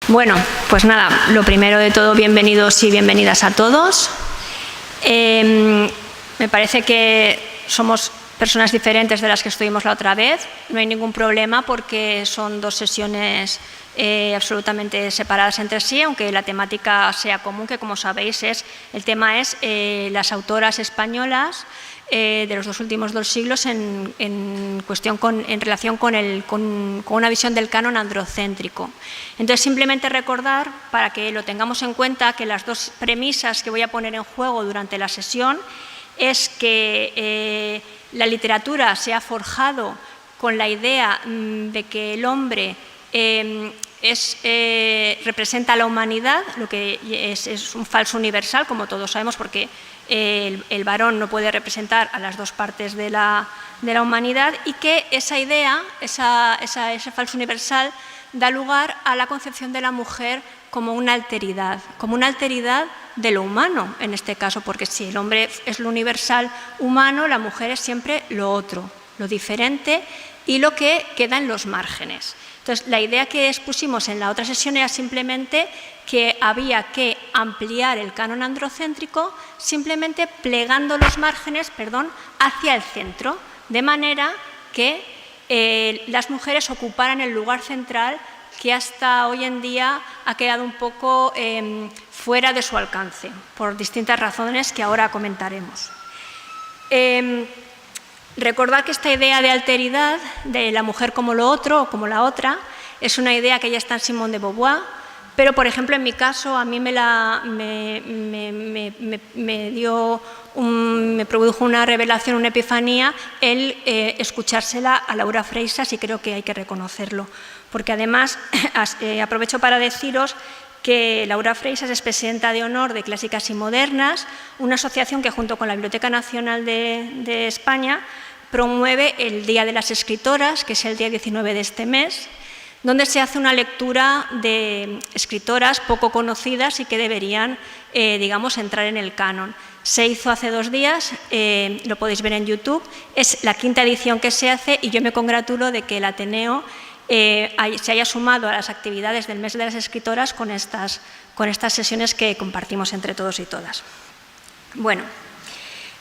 Bueno, pues nada, lo primero de todo, bienvenidos y bienvenidas a todos. Me parece que somos personas diferentes de las que estuvimos la otra vez. No hay ningún problema porque son dos sesiones absolutamente separadas entre sí, aunque la temática sea común, que como sabéis el tema es las autoras españolas de los últimos 2 siglos en relación con una visión del canon androcéntrico. Entonces, simplemente recordar, para que lo tengamos en cuenta, que las 2 premisas que voy a poner en juego durante la sesión es que la literatura se ha forjado con la idea de que el hombre representa a la humanidad, lo que es un falso universal, como todos sabemos, porque el varón no puede representar a las 2 partes de la humanidad, y que esa idea, ese falso universal, da lugar a la concepción de la mujer como una alteridad de lo humano, en este caso, porque si el hombre es lo universal humano, la mujer es siempre lo otro, lo diferente y lo que queda en los márgenes. Entonces, la idea que expusimos en la otra sesión era simplemente que había que ampliar el canon androcéntrico simplemente plegando los márgenes, hacia el centro, de manera que las mujeres ocuparan el lugar central que hasta hoy en día ha quedado un poco fuera de su alcance, por distintas razones que ahora comentaremos. Recordad que esta idea de alteridad, de la mujer como lo otro o como la otra, es una idea que ya está en Simone de Beauvoir, pero, por ejemplo, en mi caso, a mí me produjo una revelación, una epifanía, el escuchársela a Laura Freixas, y creo que hay que reconocerlo. Porque además, aprovecho para deciros que Laura Freixas es presidenta de honor de Clásicas y Modernas, una asociación que junto con la Biblioteca Nacional de España promueve el Día de las Escritoras, que es el día 19 de este mes, donde se hace una lectura de escritoras poco conocidas y que deberían, entrar en el canon. Se hizo hace 2 días, lo podéis ver en YouTube, es la 5ª edición que se hace, y yo me congratulo de que el Ateneo se haya sumado a las actividades del mes de las escritoras con estas sesiones que compartimos entre todos y todas. Bueno,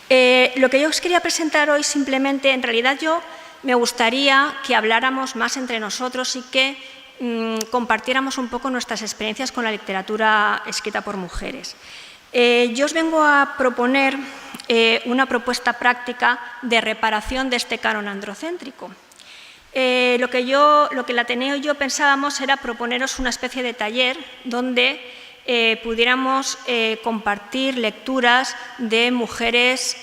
lo que yo os quería presentar hoy simplemente, en realidad yo me gustaría que habláramos más entre nosotros y que compartiéramos un poco nuestras experiencias con la literatura escrita por mujeres. Yo os vengo a proponer una propuesta práctica de reparación de este canon androcéntrico. Lo que el Ateneo y yo pensábamos era proponeros una especie de taller donde pudiéramos compartir lecturas de mujeres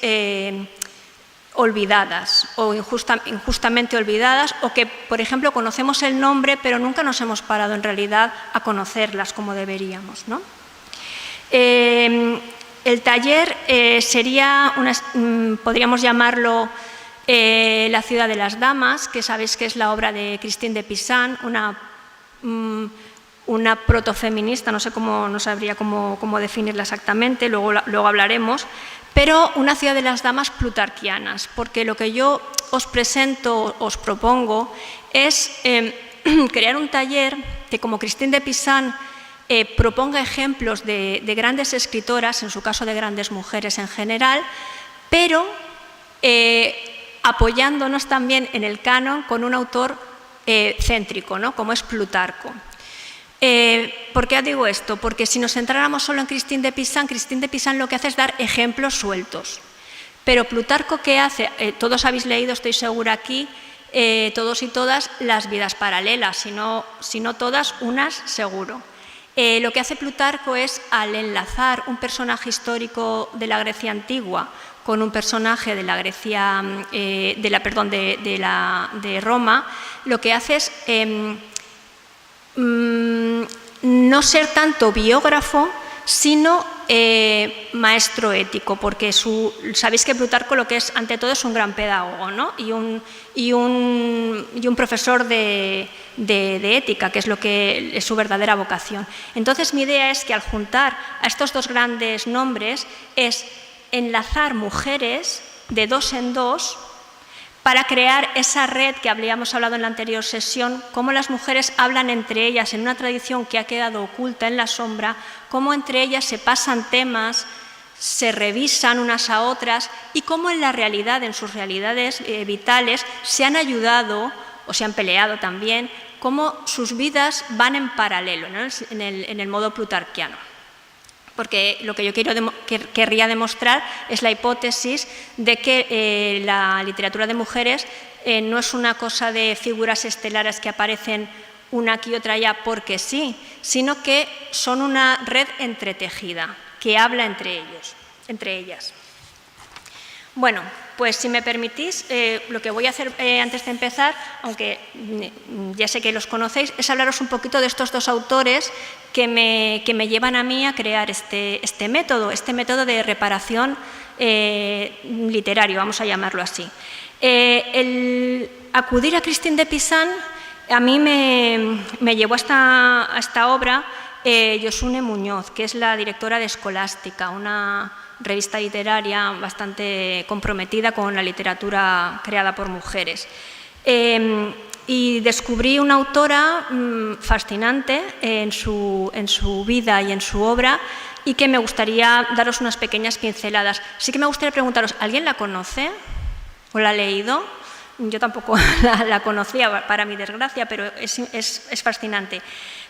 olvidadas o injustamente olvidadas, o que, por ejemplo, conocemos el nombre pero nunca nos hemos parado en realidad a conocerlas como deberíamos, ¿no? El taller sería, podríamos llamarlo La ciudad de las damas, que sabéis que es la obra de Christine de Pisan, una protofeminista, no sabría cómo definirla exactamente, luego hablaremos, pero una ciudad de las damas plutarquianas, porque lo que yo os propongo es crear un taller que, como Christine de Pisan, proponga ejemplos de grandes escritoras, en su caso de grandes mujeres en general, pero apoyándonos también en el canon con un autor céntrico, ¿no?, como es Plutarco. ¿Por qué digo esto? Porque si nos centráramos solo en Christine de Pisan lo que hace es dar ejemplos sueltos. Pero Plutarco, ¿qué hace? Todos habéis leído, estoy segura aquí, todos y todas, Las vidas paralelas, si no todas, unas seguro. Lo que hace Plutarco es, al enlazar un personaje histórico de la Grecia antigua con un personaje de la Grecia, de Roma, lo que hace es no ser tanto biógrafo, sino maestro ético, porque sabéis que Plutarco lo que es, ante todo, es un gran pedagogo, ¿no?, y un profesor de ética, que es lo que es su verdadera vocación. Entonces, mi idea es que, al juntar a estos 2 grandes nombres, es enlazar mujeres de 2 en 2 para crear esa red que habíamos hablado en la anterior sesión, cómo las mujeres hablan entre ellas en una tradición que ha quedado oculta en la sombra, cómo entre ellas se pasan temas, se revisan unas a otras y cómo en la realidad, en sus realidades vitales, se han ayudado o se han peleado también, cómo sus vidas van en paralelo, ¿no? en el modo plutarquiano. Porque lo que yo querría demostrar es la hipótesis de que la literatura de mujeres no es una cosa de figuras estelares que aparecen una aquí y otra allá porque sí, sino que son una red entretejida que habla entre ellas. Bueno, pues si me permitís, lo que voy a hacer antes de empezar, aunque ya sé que los conocéis, es hablaros un poquito de estos dos autores que me llevan a mí a crear este método de reparación literario, vamos a llamarlo así. El acudir a Christine de Pizan a mí me llevó a esta obra Josune Muñoz, que es la directora de Escolástica, una revista literaria bastante comprometida con la literatura creada por mujeres. Y descubrí una autora fascinante en su vida y en su obra y que me gustaría daros unas pequeñas pinceladas. Sí que me gustaría preguntaros, ¿alguien la conoce o la ha leído? Yo tampoco la conocía, para mi desgracia, pero es fascinante.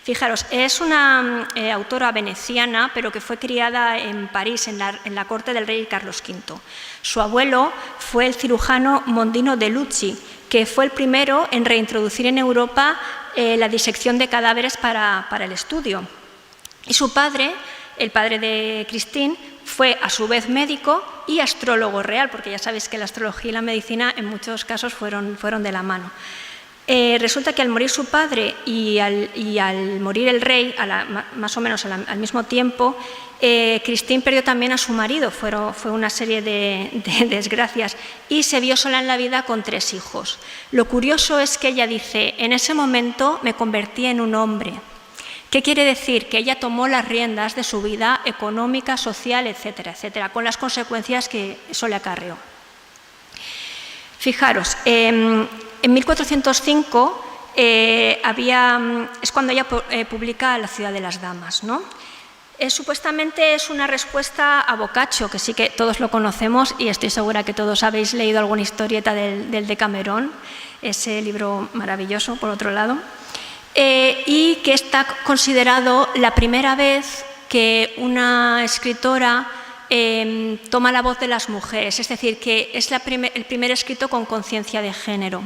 Fijaros, es una autora veneciana, pero que fue criada en París, en la corte del rey Carlos V. Su abuelo fue el cirujano Mondino de Lucci, que fue el primero en reintroducir en Europa la disección de cadáveres para el estudio. Y su padre, el padre de Christine, fue a su vez médico y astrólogo real, porque ya sabéis que la astrología y la medicina en muchos casos fueron de la mano. Resulta que al morir su padre y al morir el rey, más o menos al mismo tiempo, Christine perdió también a su marido, fue una serie de desgracias, y se vio sola en la vida con 3 hijos. Lo curioso es que ella dice, en ese momento me convertí en un hombre. ¿Qué quiere decir? Que ella tomó las riendas de su vida económica, social, etcétera, etcétera, con las consecuencias que eso le acarreó. Fijaros, en 1405 es cuando ella publica La ciudad de las damas, ¿no? Supuestamente es una respuesta a Boccaccio, que sí que todos lo conocemos y estoy segura que todos habéis leído alguna historieta del Decamerón, ese libro maravilloso, por otro lado. Y que está considerado la primera vez que una escritora toma la voz de las mujeres, es decir, que es el primer escrito con conciencia de género.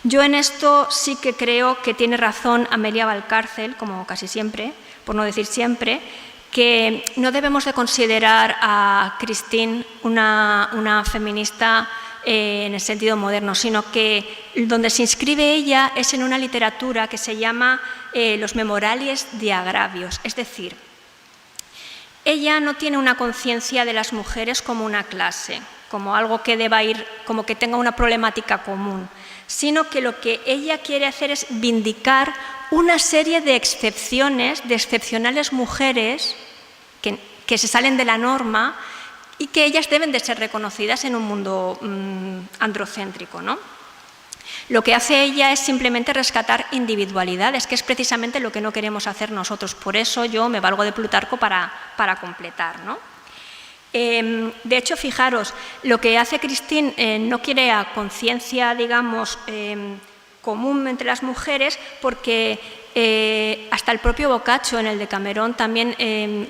Yo en esto sí que creo que tiene razón Amelia Valcárcel, como casi siempre, por no decir siempre, que no debemos de considerar a Christine una feminista en el sentido moderno, sino que donde se inscribe ella es en una literatura que se llama los memorales de agravios, es decir, ella no tiene una conciencia de las mujeres como una clase, como algo que deba ir, como que tenga una problemática común, sino que lo que ella quiere hacer es vindicar una serie de excepciones, de excepcionales mujeres que se salen de la norma y que ellas deben de ser reconocidas en un mundo androcéntrico, ¿no? Lo que hace ella es simplemente rescatar individualidades, que es precisamente lo que no queremos hacer nosotros. Por eso yo me valgo de Plutarco para completar, ¿no? De hecho, fijaros, lo que hace Christine no quiere a conciencia, digamos, común entre las mujeres, porque hasta el propio Boccaccio en el Decamerón también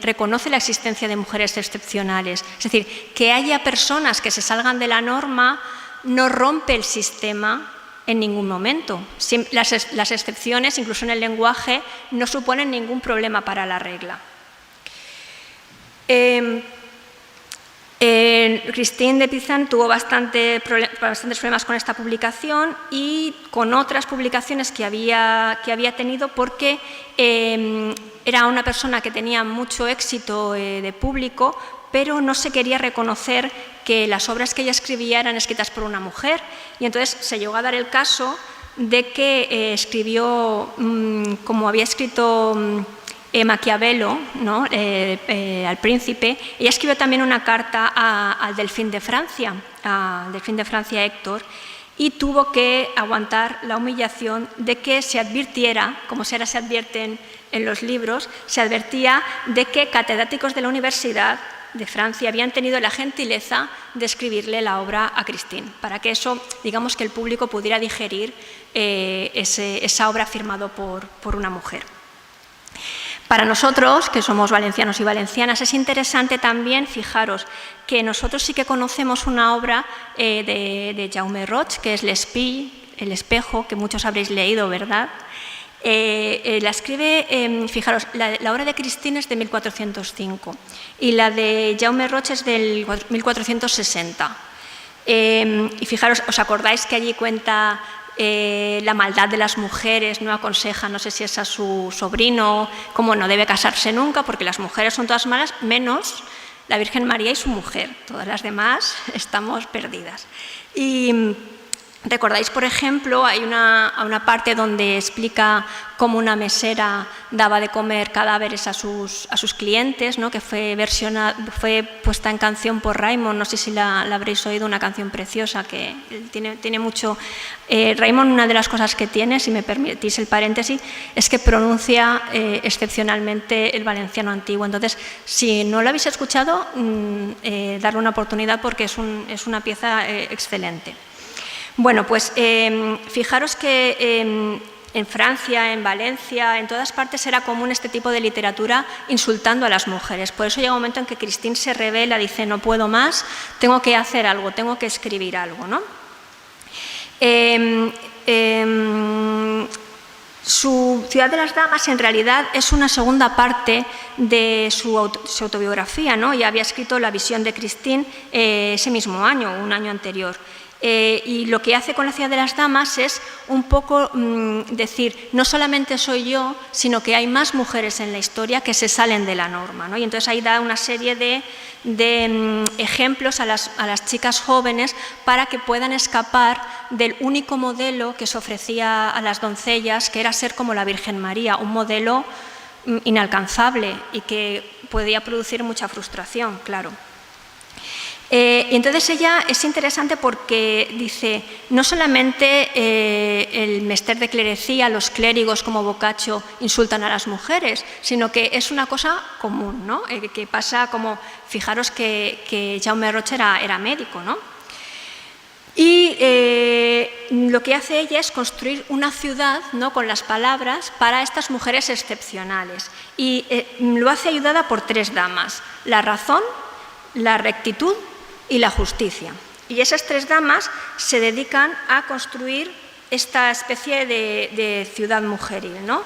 reconoce la existencia de mujeres excepcionales. Es decir, que haya personas que se salgan de la norma no rompe el sistema en ningún momento. Las excepciones, incluso en el lenguaje, no suponen ningún problema para la regla. Christine de Pizan tuvo bastantes problemas con esta publicación y con otras publicaciones que había tenido, porque era una persona que tenía mucho éxito de público, pero no se quería reconocer que las obras que ella escribía eran escritas por una mujer, y entonces se llegó a dar el caso de que escribió, como había escrito Maquiavelo, ¿no? Al príncipe, ella escribió también una carta al delfín de Francia, Héctor, y tuvo que aguantar la humillación de que se advirtiera, como ahora se advierten en los libros, se advertía de que catedráticos de la Universidad de Francia habían tenido la gentileza de escribirle la obra a Christine, para que eso, digamos, que el público pudiera digerir esa obra firmada por una mujer. Para nosotros, que somos valencianos y valencianas, es interesante también, fijaros, que nosotros sí que conocemos una obra de Jaume Roig, que es L'Espill, el espejo, que muchos habréis leído, ¿verdad? La escribe, fijaros, la obra de Christine es de 1405 y la de Jaume Roig es del 1460. Y fijaros, ¿os acordáis que allí cuenta la maldad de las mujeres? No aconseja, no sé si es a su sobrino, cómo no debe casarse nunca, porque las mujeres son todas malas, menos la Virgen María y su mujer. Todas las demás estamos perdidas. Y recordáis, por ejemplo, hay una parte donde explica cómo una mesera daba de comer cadáveres a sus clientes, ¿no? Que fue puesta en canción por Raimon, no sé si la habréis oído, una canción preciosa que tiene mucho. Raimon, una de las cosas que tiene, si me permitís el paréntesis, es que pronuncia excepcionalmente el valenciano antiguo. Entonces, si no lo habéis escuchado, darle una oportunidad porque es una pieza excelente. Bueno, pues fijaros que en Francia, en Valencia, en todas partes era común este tipo de literatura insultando a las mujeres. Por eso llega un momento en que Christine se revela, dice, no puedo más, tengo que hacer algo, tengo que escribir algo, ¿no? Su Ciudad de las Damas en realidad es una segunda parte de su autobiografía, ¿no? Ya había escrito La visión de Christine ese mismo año, un año anterior. Y lo que hace con La Ciudad de las Damas es un poco decir, no solamente soy yo, sino que hay más mujeres en la historia que se salen de la norma, ¿no? Y entonces ahí da una serie de ejemplos a las chicas jóvenes para que puedan escapar del único modelo que se ofrecía a las doncellas, que era ser como la Virgen María, un modelo inalcanzable y que podía producir mucha frustración, claro. Y entonces ella es interesante porque dice, no solamente el mester de clerecía, los clérigos como Boccaccio insultan a las mujeres, sino que es una cosa común, ¿no? Que pasa como, fijaros que Jaume Roig era médico, ¿no? Y lo que hace ella es construir una ciudad, ¿no? Con las palabras para estas mujeres excepcionales. Y lo hace ayudada por tres damas, la razón, la rectitud y la justicia. Y esas tres damas se dedican a construir esta especie de ciudad mujeril, ¿no?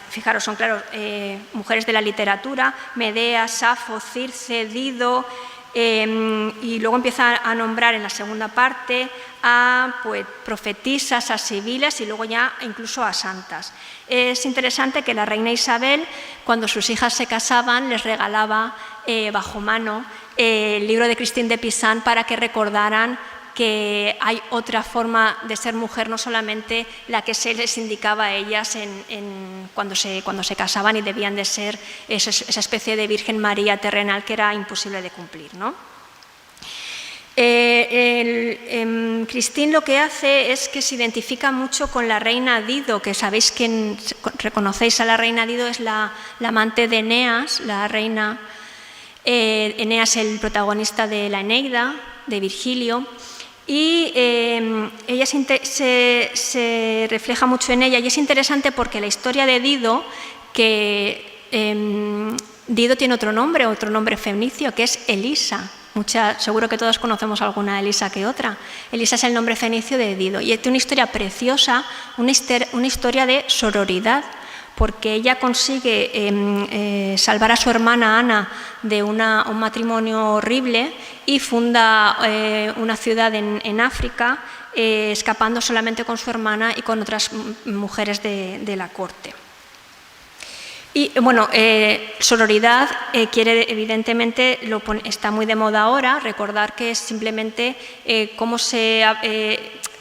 Fijaros, son claro, mujeres de la literatura, Medea, Safo, Circe, Dido, y luego empieza a nombrar en la segunda parte a pues, profetisas, a sibilas y luego ya incluso a santas. Es interesante que la reina Isabel, cuando sus hijas se casaban, les regalaba bajo mano el libro de Christine de Pisan para que recordaran que hay otra forma de ser mujer, no solamente la que se les indicaba a ellas cuando se casaban y debían de ser esa especie de Virgen María terrenal que era imposible de cumplir, ¿no? Christine lo que hace es que se identifica mucho con la reina Dido, que sabéis que reconocéis a la reina Dido, es la amante de Eneas, la reina. Eneas es el protagonista de la Eneida, de Virgilio, y ella se refleja mucho en ella, y es interesante porque la historia de Dido, que Dido tiene otro nombre fenicio, que es Elisa. Seguro que todos conocemos alguna Elisa que otra. Elisa es el nombre fenicio de Dido, y tiene una historia preciosa, una historia de sororidad, porque ella consigue salvar a su hermana Ana de un matrimonio horrible y funda una ciudad en África, escapando solamente con su hermana y con otras mujeres de la corte. Y bueno, sororidad quiere, evidentemente, está muy de moda ahora, recordar que es simplemente cómo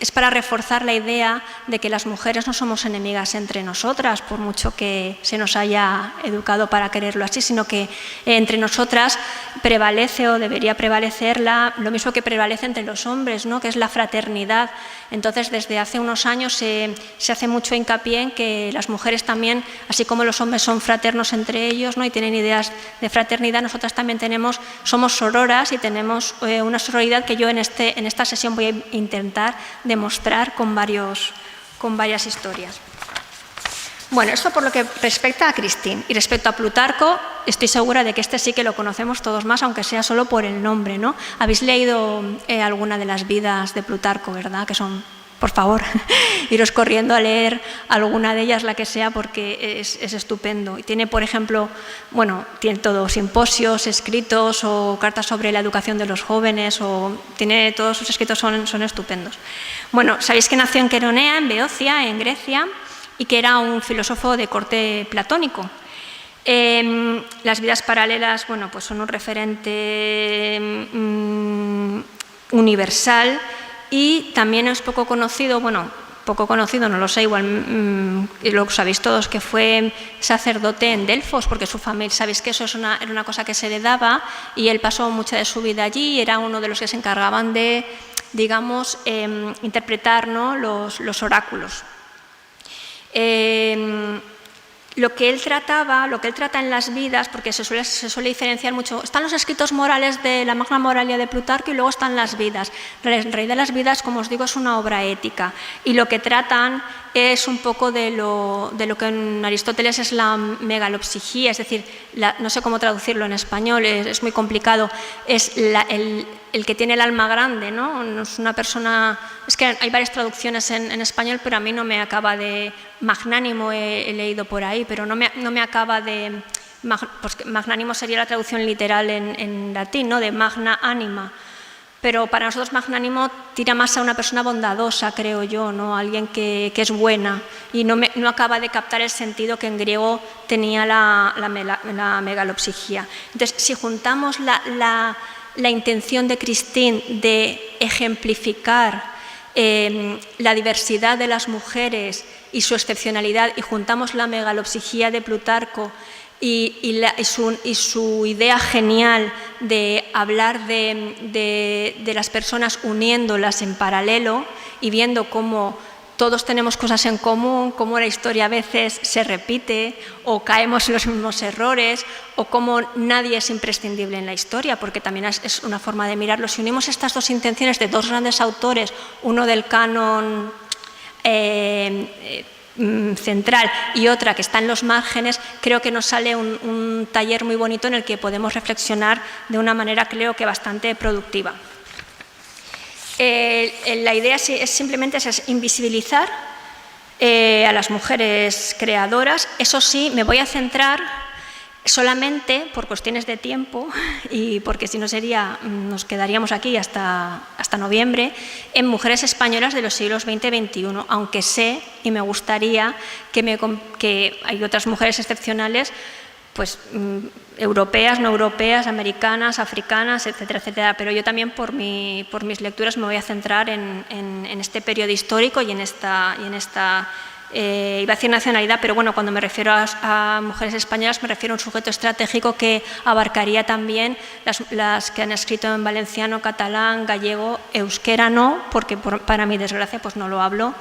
es para reforzar la idea de que las mujeres no somos enemigas entre nosotras, por mucho que se nos haya educado para quererlo así, sino que entre nosotras prevalece o debería prevalecer lo mismo que prevalece entre los hombres, ¿no? Que es la fraternidad. Entonces, desde hace unos años se hace mucho hincapié en que las mujeres también, así como los hombres son fraternos entre ellos, ¿no? Y tienen ideas de fraternidad, nosotras también somos sororas y tenemos una sororidad que yo en esta sesión voy a intentar demostrar con varias historias. Bueno, esto por lo que respecta a Christine. Y respecto a Plutarco, estoy segura de que este sí que lo conocemos todos más, aunque sea solo por el nombre, ¿no? Habéis leído alguna de las vidas de Plutarco, ¿verdad? Que son, por favor, iros corriendo a leer alguna de ellas, la que sea, porque es estupendo. Y tiene, por ejemplo, bueno, tiene todo, simposios, escritos o cartas sobre la educación de los jóvenes, todos sus escritos son estupendos. Bueno, sabéis que nació en Queronea, en Beocia, en Grecia, y que era un filósofo de corte platónico. Las vidas paralelas, bueno, pues son un referente universal y también es poco conocido, bueno, poco conocido, no lo sé, igual lo sabéis todos, que fue sacerdote en Delfos, porque su familia, sabéis que eso era una cosa que se heredaba y él pasó mucha de su vida allí y era uno de los que se encargaban de, digamos, interpretar, ¿no?, los oráculos. Lo que él trata en las vidas, porque se suele diferenciar mucho, están los escritos morales de la Magna Moralia de Plutarco y luego están las vidas. En realidad las vidas, como os digo, es una obra ética y lo que tratan es un poco de lo que en Aristóteles es la megalopsigía, es decir, no sé cómo traducirlo en español, es muy complicado, es el que tiene el alma grande, ¿no? No es una persona, es que hay varias traducciones en español, pero a mí no me acaba de, magnánimo he leído por ahí, pero no me acaba de, pues magnánimo sería la traducción literal en latín, ¿no?, de magna anima. Pero para nosotros magnánimo tira más a una persona bondadosa, creo yo, ¿no? Alguien que es buena y no acaba de captar el sentido que en griego tenía la megalopsigía. Entonces, si juntamos la intención de Christine de ejemplificar la diversidad de las mujeres y su excepcionalidad y juntamos la megalopsigía de Plutarco y su idea genial de hablar de las personas uniéndolas en paralelo y viendo cómo todos tenemos cosas en común, cómo la historia a veces se repite o caemos en los mismos errores o cómo nadie es imprescindible en la historia, porque también es una forma de mirarlo. Si unimos estas dos intenciones de dos grandes autores, uno del canon central y otra que está en los márgenes, creo que nos sale un taller muy bonito en el que podemos reflexionar de una manera, creo que bastante productiva. La idea es simplemente invisibilizar a las mujeres creadoras. Eso sí, me voy a centrar solamente por cuestiones de tiempo y porque si no nos quedaríamos aquí hasta noviembre, en mujeres españolas de los siglos XX y XXI, aunque sé y me gustaría que hay otras mujeres excepcionales, pues europeas, no europeas, americanas, africanas, etcétera, etcétera, pero yo también por mis lecturas me voy a centrar en este periodo histórico y en esta iba a decir nacionalidad, pero bueno, cuando me refiero a mujeres españolas me refiero a un sujeto estratégico que abarcaría también las que han escrito en valenciano, catalán, gallego, euskera no, porque para mi desgracia pues no lo hablo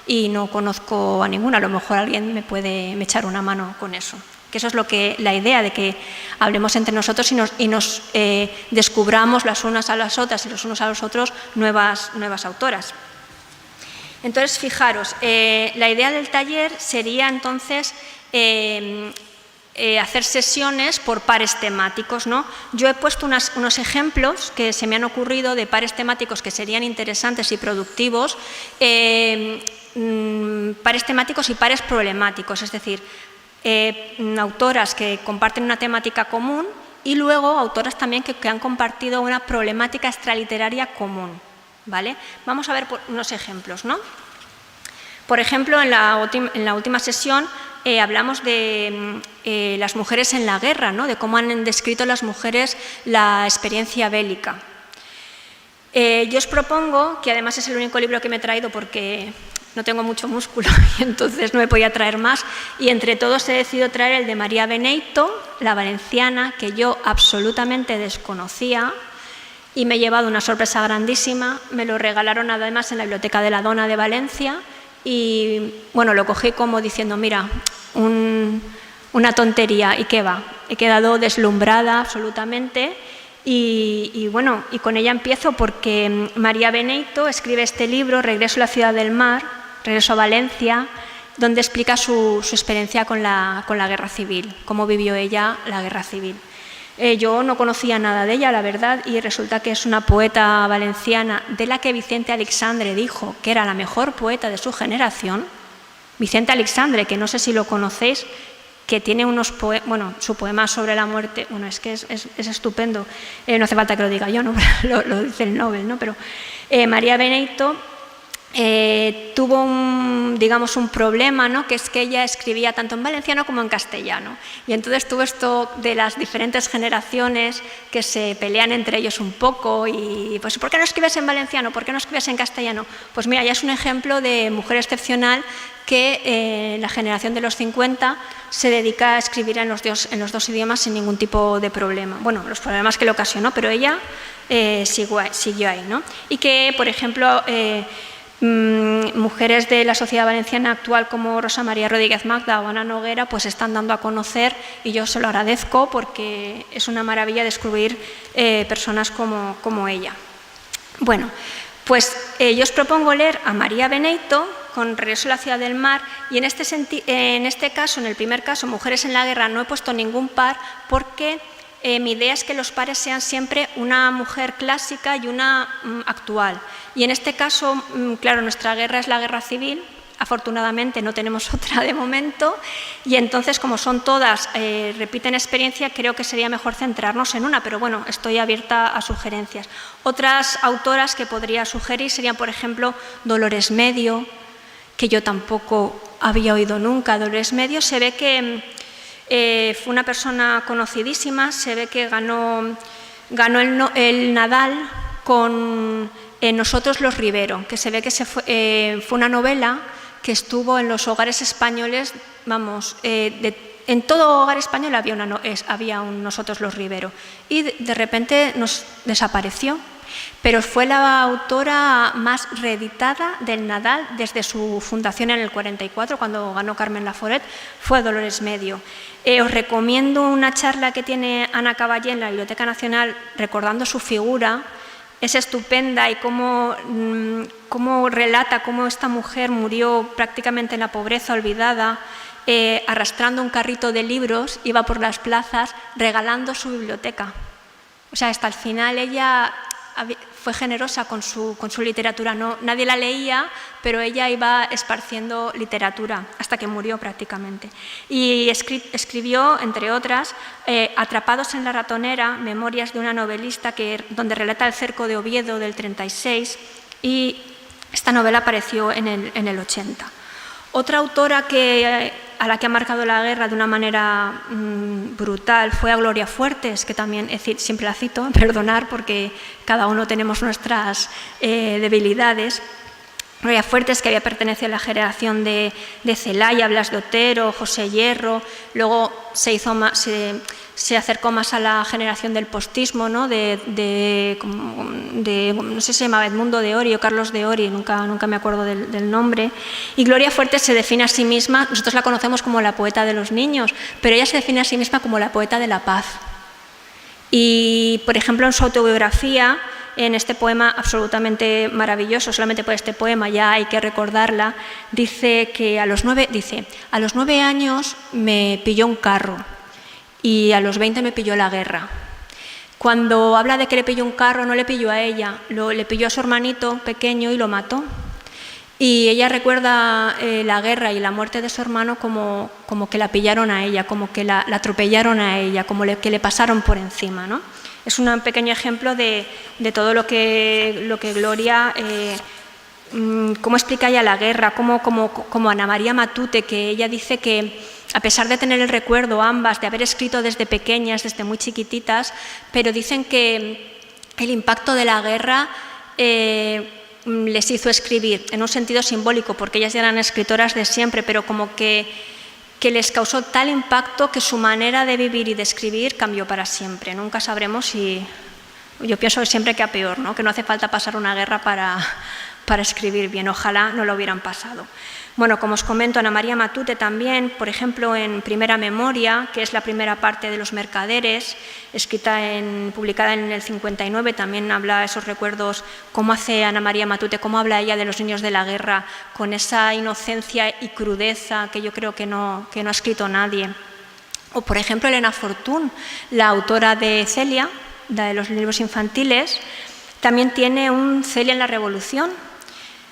y no conozco a ninguna, a lo mejor alguien me puede echar una mano con eso. Que eso es la idea de que hablemos entre nosotros y nos descubramos las unas a las otras y los unos a los otros nuevas autoras. Entonces, fijaros, la idea del taller sería entonces hacer sesiones por pares temáticos, ¿no? Yo he puesto unos ejemplos que se me han ocurrido de pares temáticos que serían interesantes y productivos, pares temáticos y pares problemáticos, es decir, autoras que comparten una temática común y luego autoras también que han compartido una problemática extraliteraria común, ¿vale? Vamos a ver unos ejemplos, ¿no? Por ejemplo, en la última sesión hablamos de las mujeres en la guerra, ¿no? De cómo han descrito las mujeres la experiencia bélica. Yo os propongo, que además es el único libro que me he traído porque no tengo mucho músculo y entonces no me podía traer más, y entre todos he decidido traer el de María Beneito, la valenciana, que yo absolutamente desconocía y me he llevado una sorpresa grandísima. Me lo regalaron además en la Biblioteca de la Dona de Valencia y bueno, lo cogí como diciendo, mira, una tontería, ¿y qué va? He quedado deslumbrada absolutamente. Y bueno, y con ella empiezo porque María Beneito escribe este libro, Regreso a la ciudad del mar, Regreso a Valencia, donde explica su experiencia con la guerra civil, cómo vivió ella la guerra civil. Yo no conocía nada de ella, la verdad, y resulta que es una poeta valenciana de la que Vicente Aleixandre dijo que era la mejor poeta de su generación. Vicente Aleixandre, que no sé si lo conocéis, que tiene su poema sobre la muerte, bueno, es que es estupendo, no hace falta que lo diga yo, ¿no? lo dice el Nobel, ¿no? Pero María Beneito tuvo un problema, ¿no? Que es que ella escribía tanto en valenciano como en castellano, y entonces tuvo esto de las diferentes generaciones que se pelean entre ellos un poco, y pues ¿por qué no escribes en valenciano? ¿Por qué no escribes en castellano? Pues mira, ella es un ejemplo de mujer excepcional que la generación de los 50 se dedica a escribir en los dos idiomas sin ningún tipo de problema. Bueno, los problemas que le ocasionó, pero ella siguió ahí, ¿no? Y que, por ejemplo, mujeres de la sociedad valenciana actual como Rosa María Rodríguez Magda o Ana Noguera pues están dando a conocer, y yo se lo agradezco porque es una maravilla descubrir personas como ella. Bueno, pues yo os propongo leer a María Beneito con Regreso a la ciudad del mar, y en este caso, en el primer caso, Mujeres en la guerra, no he puesto ningún par porque mi idea es que los pares sean siempre una mujer clásica y una actual. Y en este caso, claro, nuestra guerra es la guerra civil, afortunadamente no tenemos otra de momento, y entonces como son todas, repiten experiencia, creo que sería mejor centrarnos en una, pero bueno, estoy abierta a sugerencias. Otras autoras que podría sugerir serían, por ejemplo, Dolores Medio, que yo tampoco había oído nunca. Dolores Medio se ve que fue una persona conocidísima, se ve que ganó el Nadal con Nosotros los Rivero, que se ve que fue una novela que estuvo en los hogares españoles, vamos, en todo hogar español había un Nosotros los Rivero, y de repente nos desapareció. Pero fue la autora más reeditada del Nadal desde su fundación en el 44, cuando ganó Carmen Laforet, fue Dolores Medio. Os recomiendo una charla que tiene Ana Caballé en la Biblioteca Nacional recordando su figura. Es estupenda, y cómo relata cómo esta mujer murió prácticamente en la pobreza, olvidada, arrastrando un carrito de libros, iba por las plazas regalando su biblioteca. O sea, hasta el final ella fue generosa con su literatura, nadie la leía, pero ella iba esparciendo literatura hasta que murió prácticamente. Y escribió, entre otras, Atrapados en la ratonera, memorias de una novelista donde relata el cerco de Oviedo del 36, y esta novela apareció en el 80. Otra autora a la que ha marcado la guerra de una manera brutal fue a Gloria Fuertes, que también siempre la cito, perdonar porque cada uno tenemos nuestras debilidades. Gloria Fuertes, que había pertenecido a la generación de Celaya, Blas de Otero, José Hierro, luego se acercó más a la generación del postismo, ¿no? No sé si se llamaba Edmundo de Ori o Carlos de Ori, nunca me acuerdo del nombre. Y Gloria Fuertes se define a sí misma, nosotros la conocemos como la poeta de los niños, pero ella se define a sí misma como la poeta de la paz. Y, por ejemplo, en su autobiografía, en este poema absolutamente maravilloso, solamente por este poema ya hay que recordarla, dice que a los 9 años me pilló un carro y a los 20 me pilló la guerra. Cuando habla de que le pilló un carro, no le pilló a ella, le pilló a su hermanito pequeño y lo mató. Y ella recuerda la guerra y la muerte de su hermano como que la pillaron a ella, como que la atropellaron a ella, como que le pasaron por encima, ¿no? Es un pequeño ejemplo de todo lo que Gloria, cómo explica ella la guerra, como Ana María Matute, que ella dice que a pesar de tener el recuerdo ambas, de haber escrito desde pequeñas, desde muy chiquititas, pero dicen que el impacto de la guerra les hizo escribir, en un sentido simbólico, porque ellas ya eran escritoras de siempre, pero como que les causó tal impacto que su manera de vivir y de escribir cambió para siempre. Nunca sabremos si... Yo pienso siempre que a peor, ¿no? Que no hace falta pasar una guerra para escribir bien. Ojalá no lo hubieran pasado. Bueno, como os comento, Ana María Matute también, por ejemplo, en Primera Memoria, que es la primera parte de Los Mercaderes, publicada en el 59, también habla esos recuerdos, cómo hace Ana María Matute, cómo habla ella de los niños de la guerra, con esa inocencia y crudeza que yo creo que no ha escrito nadie. O, por ejemplo, Elena Fortún, la autora de Celia, de los libros infantiles, también tiene un Celia en la Revolución,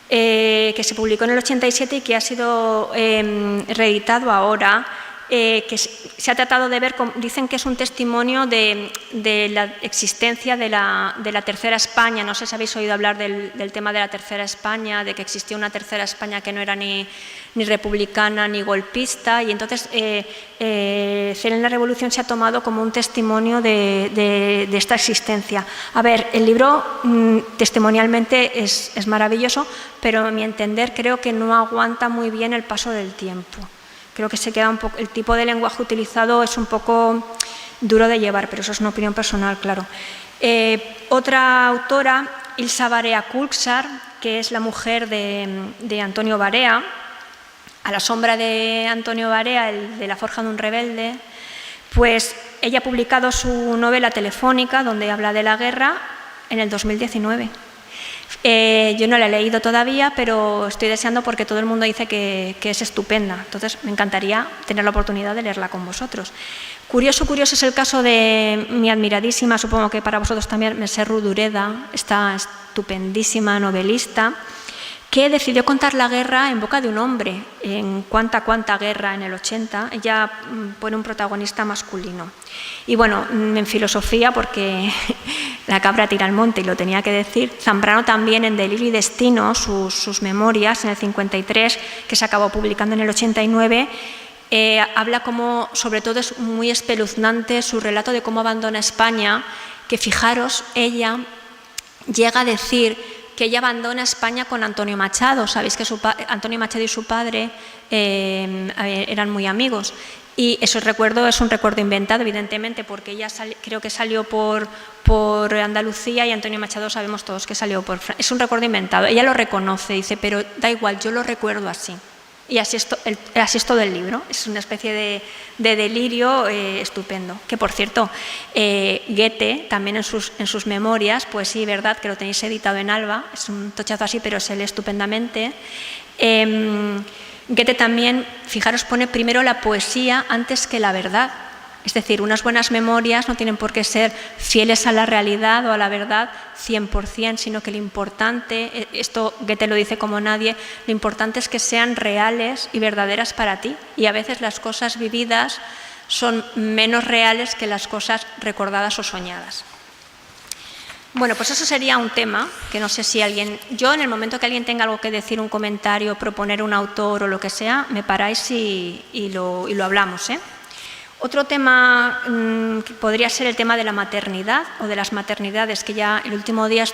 que se publicó en el 87 y que ha sido reeditado ahora, que se ha tratado de ver, dicen que es un testimonio de la existencia de la Tercera España. No sé si habéis oído hablar del tema de la Tercera España, de que existía una Tercera España que no era ni republicana ni golpista, y entonces Celia en la Revolución se ha tomado como un testimonio de esta existencia. A ver, el libro testimonialmente es maravilloso, pero a mi entender creo que no aguanta muy bien el paso del tiempo. Creo que se queda un poco, el tipo de lenguaje utilizado es un poco duro de llevar, pero eso es una opinión personal, claro. Otra autora, Ilsa Barea Kulczar, que es la mujer de Antonio Barea, a la sombra de Antonio Barea, el de La forja de un rebelde, pues ella ha publicado su novela Telefónica, donde habla de la guerra, en el 2019. Yo no la he leído todavía, pero estoy deseando porque todo el mundo dice que es estupenda. Entonces, me encantaría tener la oportunidad de leerla con vosotros. Curioso es el caso de mi admiradísima, supongo que para vosotros también, Mercè Rodoreda, esta estupendísima novelista, que decidió contar la guerra en boca de un hombre. En Cuánta guerra, en el 80, ella pone un protagonista masculino. Y bueno, en filosofía, porque la cabra tira al monte y lo tenía que decir, Zambrano también en Delirio y Destino, sus memorias en el 53, que se acabó publicando en el 89, habla como, sobre todo es muy espeluznante su relato de cómo abandona España, que fijaros, ella llega a decir que ella abandona España con Antonio Machado. Sabéis que Antonio Machado y su padre eran muy amigos. Y ese recuerdo es un recuerdo inventado, evidentemente, porque ella creo que salió por Andalucía y Antonio Machado sabemos todos que salió por Francia. Es un recuerdo inventado. Ella lo reconoce, dice, pero da igual, yo lo recuerdo así. Y así es todo el libro. Es una especie de delirio estupendo. Que, por cierto, Goethe, también en sus memorias, pues sí, verdad, que lo tenéis editado en Alba, es un tochazo así, pero se lee estupendamente. Goethe también, fijaros, pone primero la poesía antes que la verdad. Es decir, unas buenas memorias no tienen por qué ser fieles a la realidad o a la verdad 100%, sino que lo importante, esto Goethe lo dice como nadie, lo importante es que sean reales y verdaderas para ti. Y a veces las cosas vividas son menos reales que las cosas recordadas o soñadas. Bueno, pues eso sería un tema que no sé si yo en el momento que alguien tenga algo que decir, un comentario, proponer un autor o lo que sea, me paráis y lo hablamos, ¿eh? Otro tema que podría ser el tema de la maternidad o de las maternidades, que ya el último día os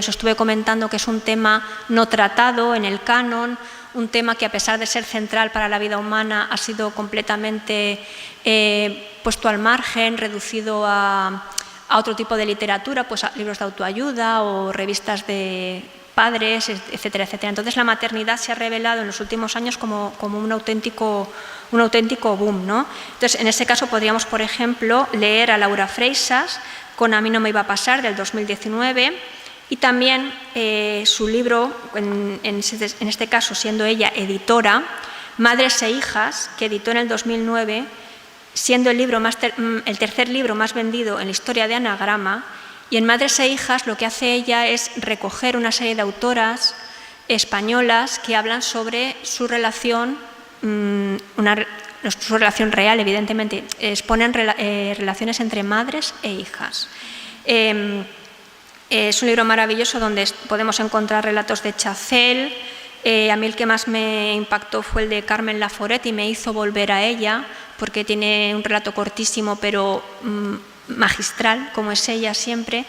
estuve comentando que es un tema no tratado en el canon, un tema que a pesar de ser central para la vida humana ha sido completamente puesto al margen, reducido a otro tipo de literatura, pues a libros de autoayuda o revistas de padres, etcétera, etcétera. Entonces la maternidad se ha revelado en los últimos años como un auténtico boom, ¿no? Entonces, en ese caso podríamos, por ejemplo, leer a Laura Freixas con A mí no me iba a pasar, del 2019, y también su libro, en este caso siendo ella editora, Madres e hijas, que editó en el 2009, siendo el tercer libro más vendido en la historia de Anagrama. Y en Madres e hijas lo que hace ella es recoger una serie de autoras españolas que hablan sobre su relación, su relación real, evidentemente, exponen relaciones entre madres e hijas. Es un libro maravilloso donde podemos encontrar relatos de Chacel. A mí el que más me impactó fue el de Carmen Laforet y me hizo volver a ella, porque tiene un relato cortísimo pero magistral, como es ella siempre.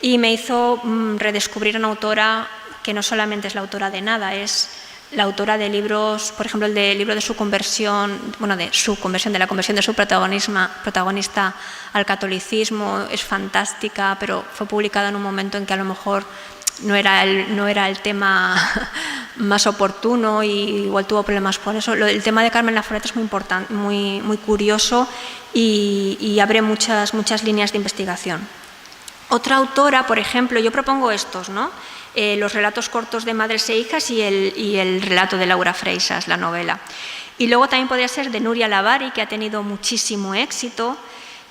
y me hizo redescubrir a una autora que no solamente es la autora de Nada, es la autora de libros, por ejemplo, el libro de su conversión, bueno, de la conversión de su protagonista al catolicismo, es fantástica, pero fue publicada en un momento en que a lo mejor no era el tema más oportuno y igual tuvo problemas por eso. El tema de Carmen Laforet es muy importante, muy curioso y abre muchas líneas de investigación. Otra autora, por ejemplo, yo propongo estos, ¿no? Los relatos cortos de Madres e Hijas y el relato de Laura Freixas, la novela. Y luego también podría ser de Núria Lavari, que ha tenido muchísimo éxito,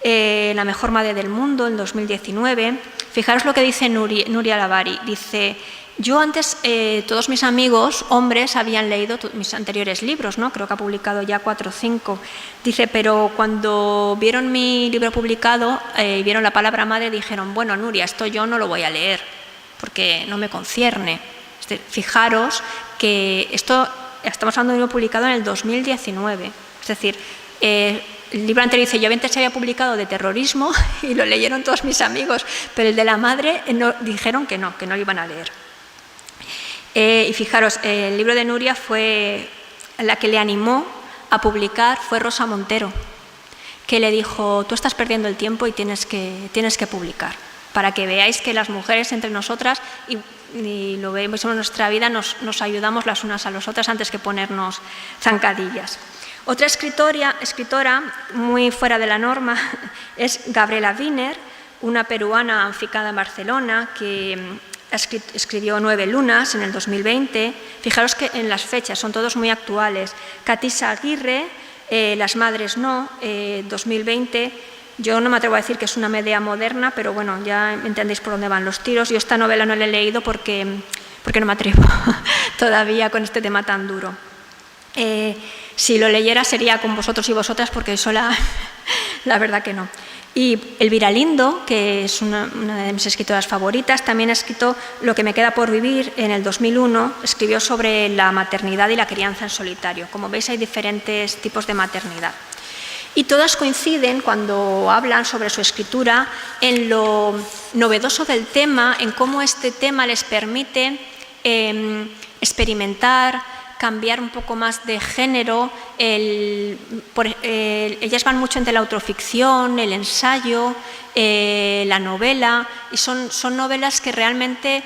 La mejor madre del mundo, en 2019. Fijaros lo que dice Núria Lavari. Dice, yo antes, todos mis amigos, hombres, habían leído mis anteriores libros, ¿no? Creo que ha publicado ya 4 o 5. Dice, pero cuando vieron mi libro publicado, vieron la palabra madre, dijeron, bueno, Núria, esto yo no lo voy a leer, porque no me concierne. Fijaros que esto, estamos hablando de un libro publicado en el 2019. Es decir, el libro anterior dice, yo antes se había publicado de terrorismo y lo leyeron todos mis amigos, pero el de la madre dijeron que no lo iban a leer. Y fijaros, el libro de Núria fue la que le animó a publicar, fue Rosa Montero, que le dijo, tú estás perdiendo el tiempo y tienes que publicar, para que veáis que las mujeres entre nosotras, y lo vemos en nuestra vida, nos ayudamos las unas a las otras antes que ponernos zancadillas. Otra escritora muy fuera de la norma es Gabriela Wiener, una peruana afincada en Barcelona, que escribió 9 lunas en el 2020. Fijaros que en las fechas son todos muy actuales. Katisa Aguirre, Las madres no, 2020. Yo no me atrevo a decir que es una media moderna, pero bueno, ya entendéis por dónde van los tiros. Yo esta novela no la he leído porque no me atrevo todavía con este tema tan duro. Si lo leyera sería con vosotros y vosotras, porque sola la verdad que no. Y Elvira Lindo, que es una de mis escritoras favoritas, también ha escrito Lo que me queda por vivir en el 2001, escribió sobre la maternidad y la crianza en solitario. Como veis, hay diferentes tipos de maternidad. Y todas coinciden cuando hablan sobre su escritura en lo novedoso del tema, en cómo este tema les permite experimentar, cambiar un poco más de género. Ellas van mucho entre la autoficción, el ensayo, la novela, y son novelas que realmente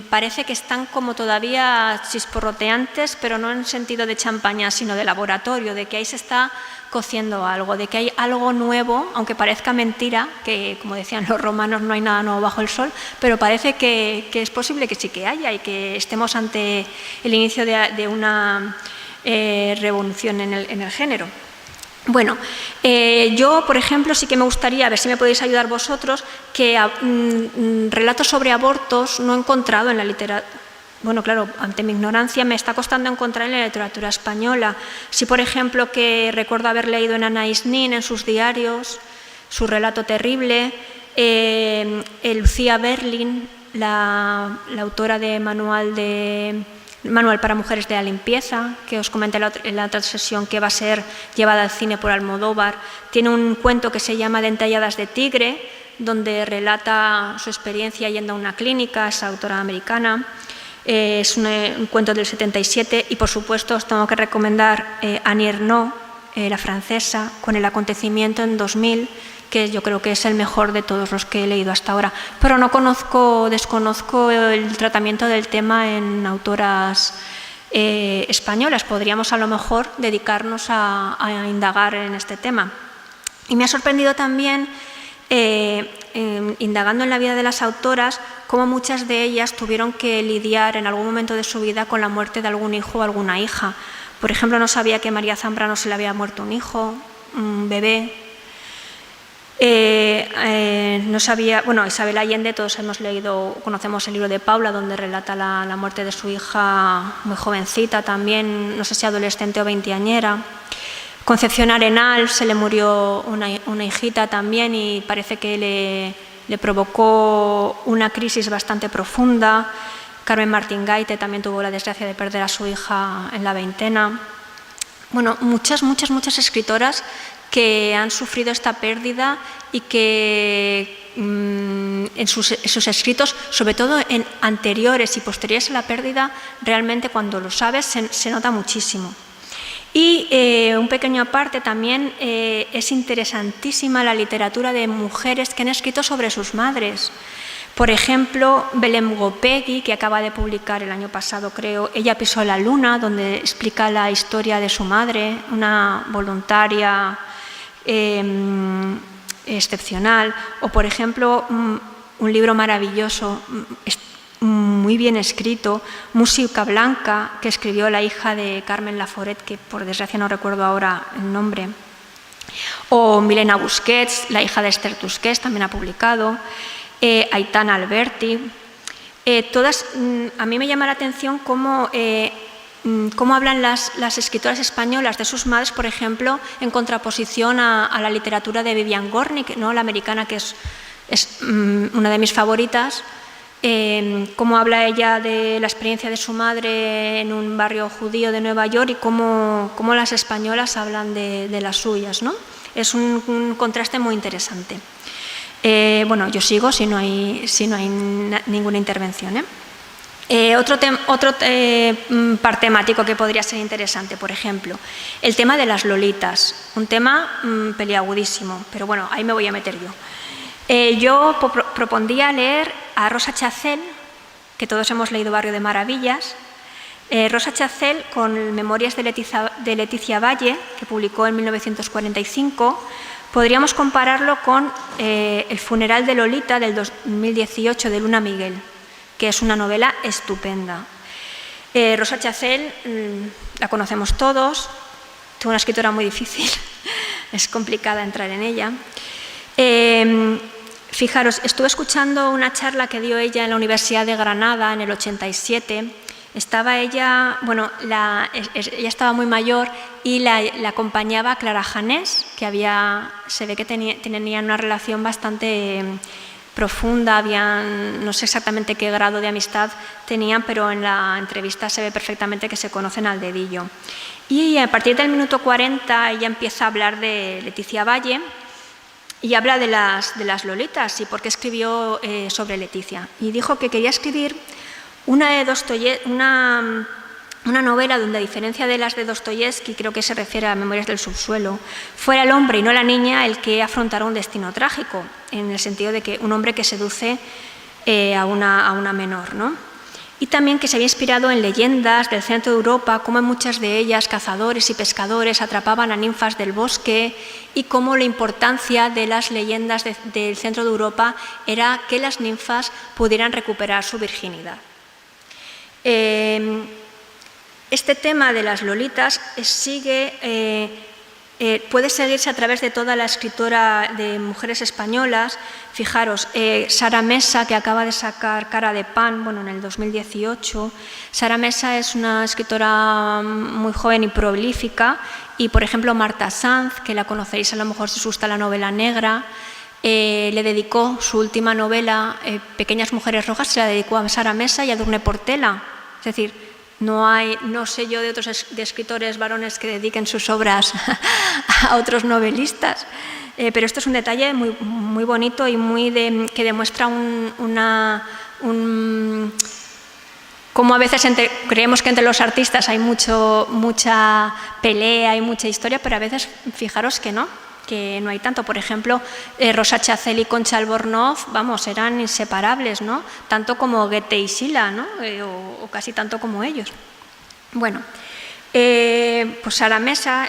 parece que están como todavía chisporroteantes, pero no en sentido de champaña, sino de laboratorio, de que ahí se está cociendo algo, de que hay algo nuevo, aunque parezca mentira, que como decían los romanos no hay nada nuevo bajo el sol, pero parece que es posible que sí que haya y que estemos ante el inicio de una revolución en el género. Bueno, yo, por ejemplo, sí que me gustaría, a ver si me podéis ayudar vosotros, que relatos sobre abortos no he encontrado en la literatura. Bueno, claro, ante mi ignorancia me está costando encontrar en la literatura española. Sí, por ejemplo, que recuerdo haber leído en Anaïs Nin, en sus diarios, su relato terrible, Lucía Berlin, la autora de Manual para mujeres de la limpieza, que os comenté en la otra sesión, que va a ser llevada al cine por Almodóvar. Tiene un cuento que se llama Dentalladas de tigre, donde relata su experiencia yendo a una clínica, esa autora americana. Es un cuento del 77 y, por supuesto, os tengo que recomendar Annie Ernaux, la francesa, con El acontecimiento en 2000, que yo creo que es el mejor de todos los que he leído hasta ahora. Pero desconozco el tratamiento del tema en autoras españolas. Podríamos a lo mejor dedicarnos a indagar en este tema. Y me ha sorprendido también, indagando en la vida de las autoras, cómo muchas de ellas tuvieron que lidiar en algún momento de su vida con la muerte de algún hijo o alguna hija. Por ejemplo, no sabía que María Zambrano se le había muerto un hijo, un bebé. No sabía, bueno, Isabel Allende, todos conocemos el libro de Paula, donde relata la muerte de su hija muy jovencita también, no sé si adolescente o veinteañera. Concepción Arenal se le murió una hijita también y parece que le provocó una crisis bastante profunda. Carmen Martín Gaite también tuvo la desgracia de perder a su hija en la veintena. Bueno, muchas escritoras que han sufrido esta pérdida y que en sus escritos, sobre todo en anteriores y posteriores a la pérdida, realmente cuando lo sabes se nota muchísimo. Y un pequeño aparte también, es interesantísima la literatura de mujeres que han escrito sobre sus madres. Por ejemplo, Belém Gopegui, que acaba de publicar el año pasado, creo, Ella pisó la luna, donde explica la historia de su madre, una voluntaria excepcional. O, por ejemplo, un libro maravilloso, muy bien escrito, Música Blanca, que escribió la hija de Carmen Laforet, que por desgracia no recuerdo ahora el nombre. O Milena Busquets, la hija de Esther Tusquets, también ha publicado. Aitana Alberti. Todas, a mí me llama la atención cómo hablan las escritoras españolas de sus madres, por ejemplo, en contraposición a la literatura de Vivian Gornick, ¿no? La americana, que es una de mis favoritas. Cómo habla ella de la experiencia de su madre en un barrio judío de Nueva York y cómo las españolas hablan de las suyas, ¿no? Es un contraste muy interesante. Bueno, yo sigo si no hay ninguna intervención. Otro par temático que podría ser interesante, por ejemplo, el tema de las lolitas, un tema peliagudísimo, pero bueno, ahí me voy a meter yo. Yo propondría leer a Rosa Chacel, que todos hemos leído Barrio de Maravillas. Rosa Chacel, con Memorias de Leticia Valle, que publicó en 1945, podríamos compararlo con El funeral de Lolita del 2018 de Luna Miguel, que es una novela estupenda. Rosa Chacel, la conocemos todos, es una escritora muy difícil, es complicada entrar en ella. Fijaros, estuve escuchando una charla que dio ella en la Universidad de Granada en el 87. Estaba ella, bueno, ella estaba muy mayor y la acompañaba Clara Janés, que se ve que tenían una relación bastante profunda, no sé exactamente qué grado de amistad tenían, pero en la entrevista se ve perfectamente que se conocen al dedillo. Y a partir del minuto 40 ella empieza a hablar de Leticia Valle y habla de las lolitas y por qué escribió sobre Leticia. Y dijo que quería escribir una novela donde, a diferencia de las de Dostoyevsky, creo que se refiere a Memorias del subsuelo, fuera el hombre y no la niña el que afrontara un destino trágico, en el sentido de que un hombre que seduce a una menor, ¿no? Y también que se había inspirado en leyendas del centro de Europa, cómo en muchas de ellas cazadores y pescadores atrapaban a ninfas del bosque y cómo la importancia de las leyendas del centro de Europa era que las ninfas pudieran recuperar su virginidad. Este tema de las lolitas puede seguirse a través de toda la escritora de mujeres españolas. Fijaros, Sara Mesa, que acaba de sacar Cara de pan, bueno, en el 2018. Sara Mesa es una escritora muy joven y prolífica, y por ejemplo Marta Sanz, que la conoceréis a lo mejor si os gusta la novela negra, le dedicó su última novela, Pequeñas mujeres rojas, se la dedicó a Sara Mesa y a Edurne Portela. Es decir, no sé yo de otros escritores varones que dediquen sus obras a otros novelistas, pero esto es un detalle muy, muy bonito y que demuestra cómo a veces creemos que entre los artistas hay mucha pelea y mucha historia, pero a veces fijaros que no hay tanto. Por ejemplo, Rosa Chacel y Concha Albornoz, vamos, eran inseparables, ¿no? Tanto como Goethe y Sila, ¿no? O casi tanto como ellos. Bueno, pues a la mesa,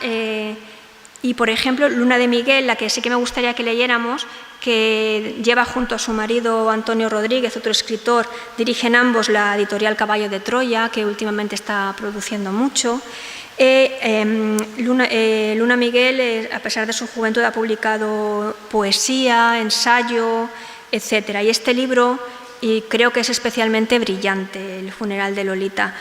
y por ejemplo, Luna de Miguel, la que sí que me gustaría que leyéramos, que lleva junto a su marido Antonio Rodríguez, otro escritor, dirigen ambos la editorial Caballo de Troya, que últimamente está produciendo mucho. Luna Miguel, a pesar de su juventud, ha publicado poesía, ensayo, etc. Y este libro creo que es especialmente brillante, El funeral de Lolita.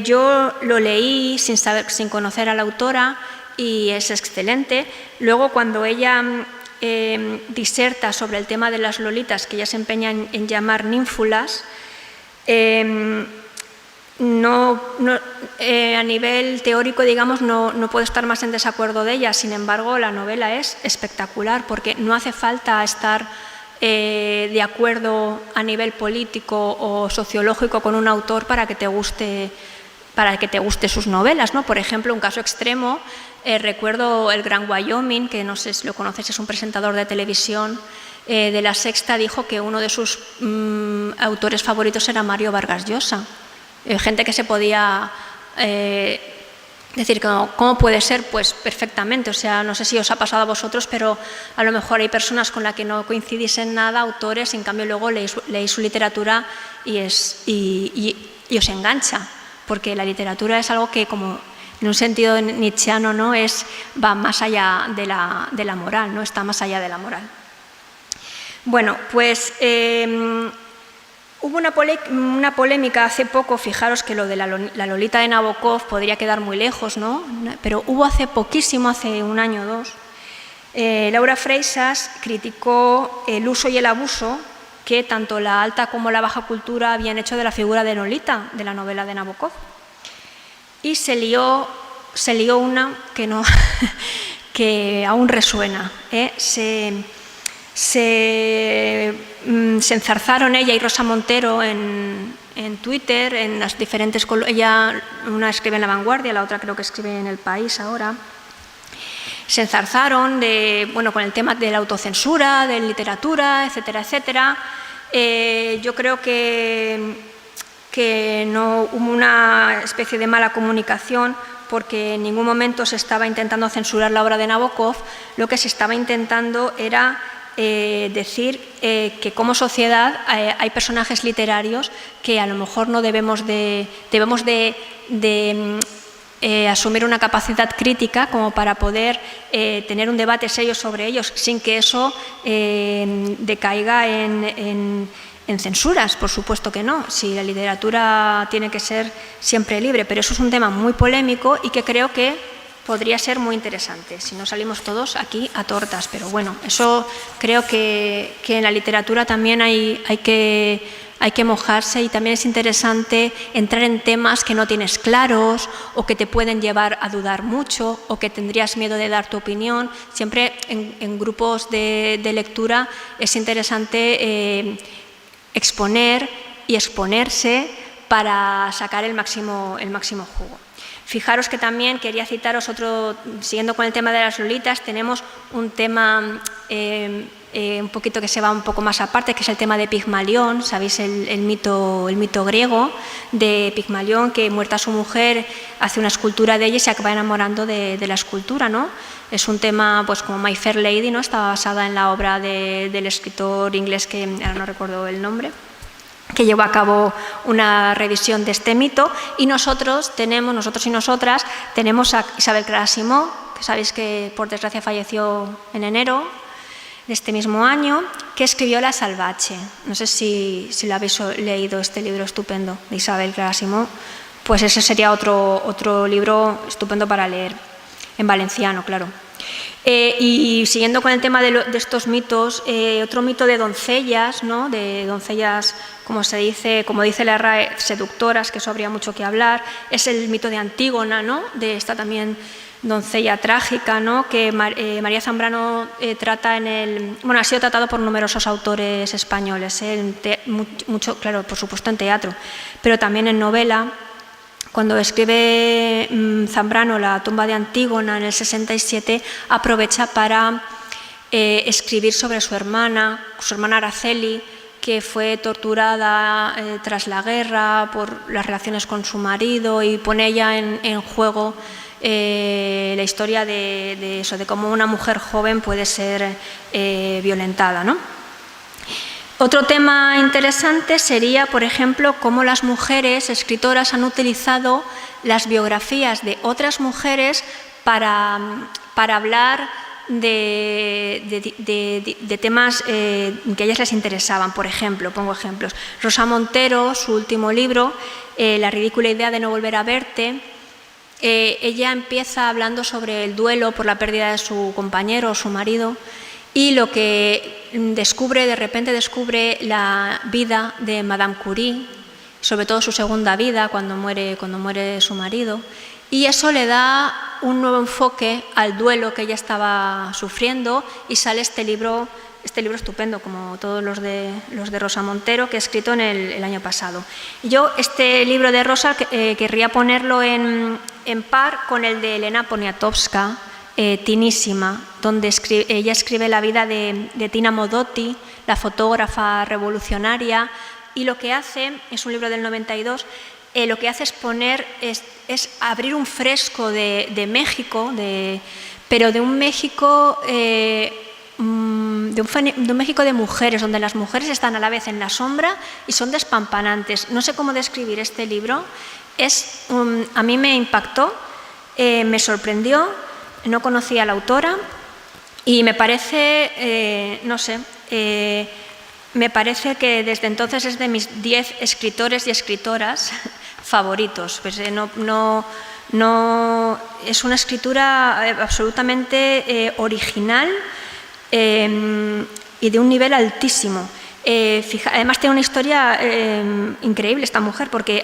Yo lo leí sin conocer a la autora y es excelente. Luego, cuando ella diserta sobre el tema de las lolitas, que ella se empeña en llamar ninfulas, a nivel teórico, digamos, no puedo estar más en desacuerdo de ella. Sin embargo, la novela es espectacular porque no hace falta estar de acuerdo a nivel político o sociológico con un autor para que te guste sus novelas, ¿no? Por ejemplo, un caso extremo, recuerdo El Gran Wyoming, que no sé si lo conoces, es un presentador de televisión de La Sexta, dijo que uno de sus autores favoritos era Mario Vargas Llosa. Gente que se podía decir, ¿cómo puede ser? Pues perfectamente, o sea, no sé si os ha pasado a vosotros, pero a lo mejor hay personas con las que no coincidís en nada, autores, en cambio luego leéis su literatura y os engancha, porque la literatura es algo que, como en un sentido nietzscheano, ¿no? Va más allá de la moral, ¿no? Está más allá de la moral. Bueno, pues hubo una polémica hace poco, fijaros que lo de la Lolita de Nabokov podría quedar muy lejos, ¿no? Pero hubo hace poquísimo, hace un año o dos, Laura Freixas criticó el uso y el abuso que tanto la alta como la baja cultura habían hecho de la figura de Lolita, de la novela de Nabokov. Y se lió una que, no, que aún resuena, Se enzarzaron ella y Rosa Montero en Twitter, en las diferentes... Ella, una escribe en La Vanguardia, la otra creo que escribe en El País ahora. Se enzarzaron con el tema de la autocensura, de literatura, etcétera, etcétera. Yo creo que no hubo una especie de mala comunicación, porque en ningún momento se estaba intentando censurar la obra de Nabokov. Lo que se estaba intentando era decir que como sociedad hay personajes literarios que a lo mejor no debemos de asumir una capacidad crítica como para poder tener un debate serio sobre ellos sin que eso decaiga en censuras. Por supuesto que no, si la literatura tiene que ser siempre libre, pero eso es un tema muy polémico y que creo que podría ser muy interesante, si no salimos todos aquí a tortas, pero bueno, eso creo que en la literatura también hay que mojarse, y también es interesante entrar en temas que no tienes claros o que te pueden llevar a dudar mucho o que tendrías miedo de dar tu opinión. Siempre en grupos de lectura es interesante exponer y exponerse para sacar el máximo jugo. Fijaros que también quería citaros otro, siguiendo con el tema de las Lolitas, tenemos un tema un poquito que se va un poco más aparte, que es el tema de Pigmalión. Sabéis el mito griego de Pigmalión, que muerta su mujer hace una escultura de ella y se acaba enamorando de la escultura, ¿no? Es un tema, pues como My Fair Lady, ¿no? Está basada en la obra del escritor inglés, que ahora no recuerdo el nombre, que llevó a cabo una revisión de este mito. Y nosotros y nosotras tenemos a Isabel Clara Simó, que sabéis que por desgracia falleció en enero de este mismo año, que escribió La Salvache. No sé si lo habéis leído, este libro estupendo de Isabel Clara Simó. Pues ese sería otro libro estupendo para leer, en valenciano, claro. Y siguiendo con el tema de estos mitos, otro mito de doncellas, ¿no? De doncellas, como dice la RAE, seductoras, que eso habría mucho que hablar, es el mito de Antígona, ¿no? De esta también doncella trágica, ¿no? Que María Zambrano trata ha sido tratado por numerosos autores españoles, mucho, claro, por supuesto en teatro, pero también en novela. Cuando escribe Zambrano La tumba de Antígona en el 67, aprovecha para escribir sobre su hermana Araceli, que fue torturada tras la guerra por las relaciones con su marido, y pone ella en juego la historia de eso, de cómo una mujer joven puede ser violentada, ¿no? Otro tema interesante sería, por ejemplo, cómo las mujeres escritoras han utilizado las biografías de otras mujeres para hablar de temas que a ellas les interesaban. Por ejemplo, pongo ejemplos. Rosa Montero, su último libro, La ridícula idea de no volver a verte, ella empieza hablando sobre el duelo por la pérdida de su compañero o su marido, y lo que de repente descubre la vida de Madame Curie, sobre todo su segunda vida, cuando muere su marido, y eso le da un nuevo enfoque al duelo que ella estaba sufriendo, y sale este libro este libro estupendo, como todos los de Rosa Montero, que he escrito en el año pasado. Yo este libro de Rosa querría ponerlo en par con el de Elena Poniatowska, Tinísima, donde ella escribe la vida de Tina Modotti, la fotógrafa revolucionaria, y lo que hace, es un libro del 92, lo que hace es abrir un fresco de México, pero de un México de mujeres, donde las mujeres están a la vez en la sombra y son despampanantes. No sé cómo describir este libro, a mí me impactó, me sorprendió, no conocía a la autora y me parece, me parece que desde entonces es de mis 10 escritores y escritoras favoritos. Pues, es una escritura absolutamente original y de un nivel altísimo. Además tiene una historia increíble esta mujer, porque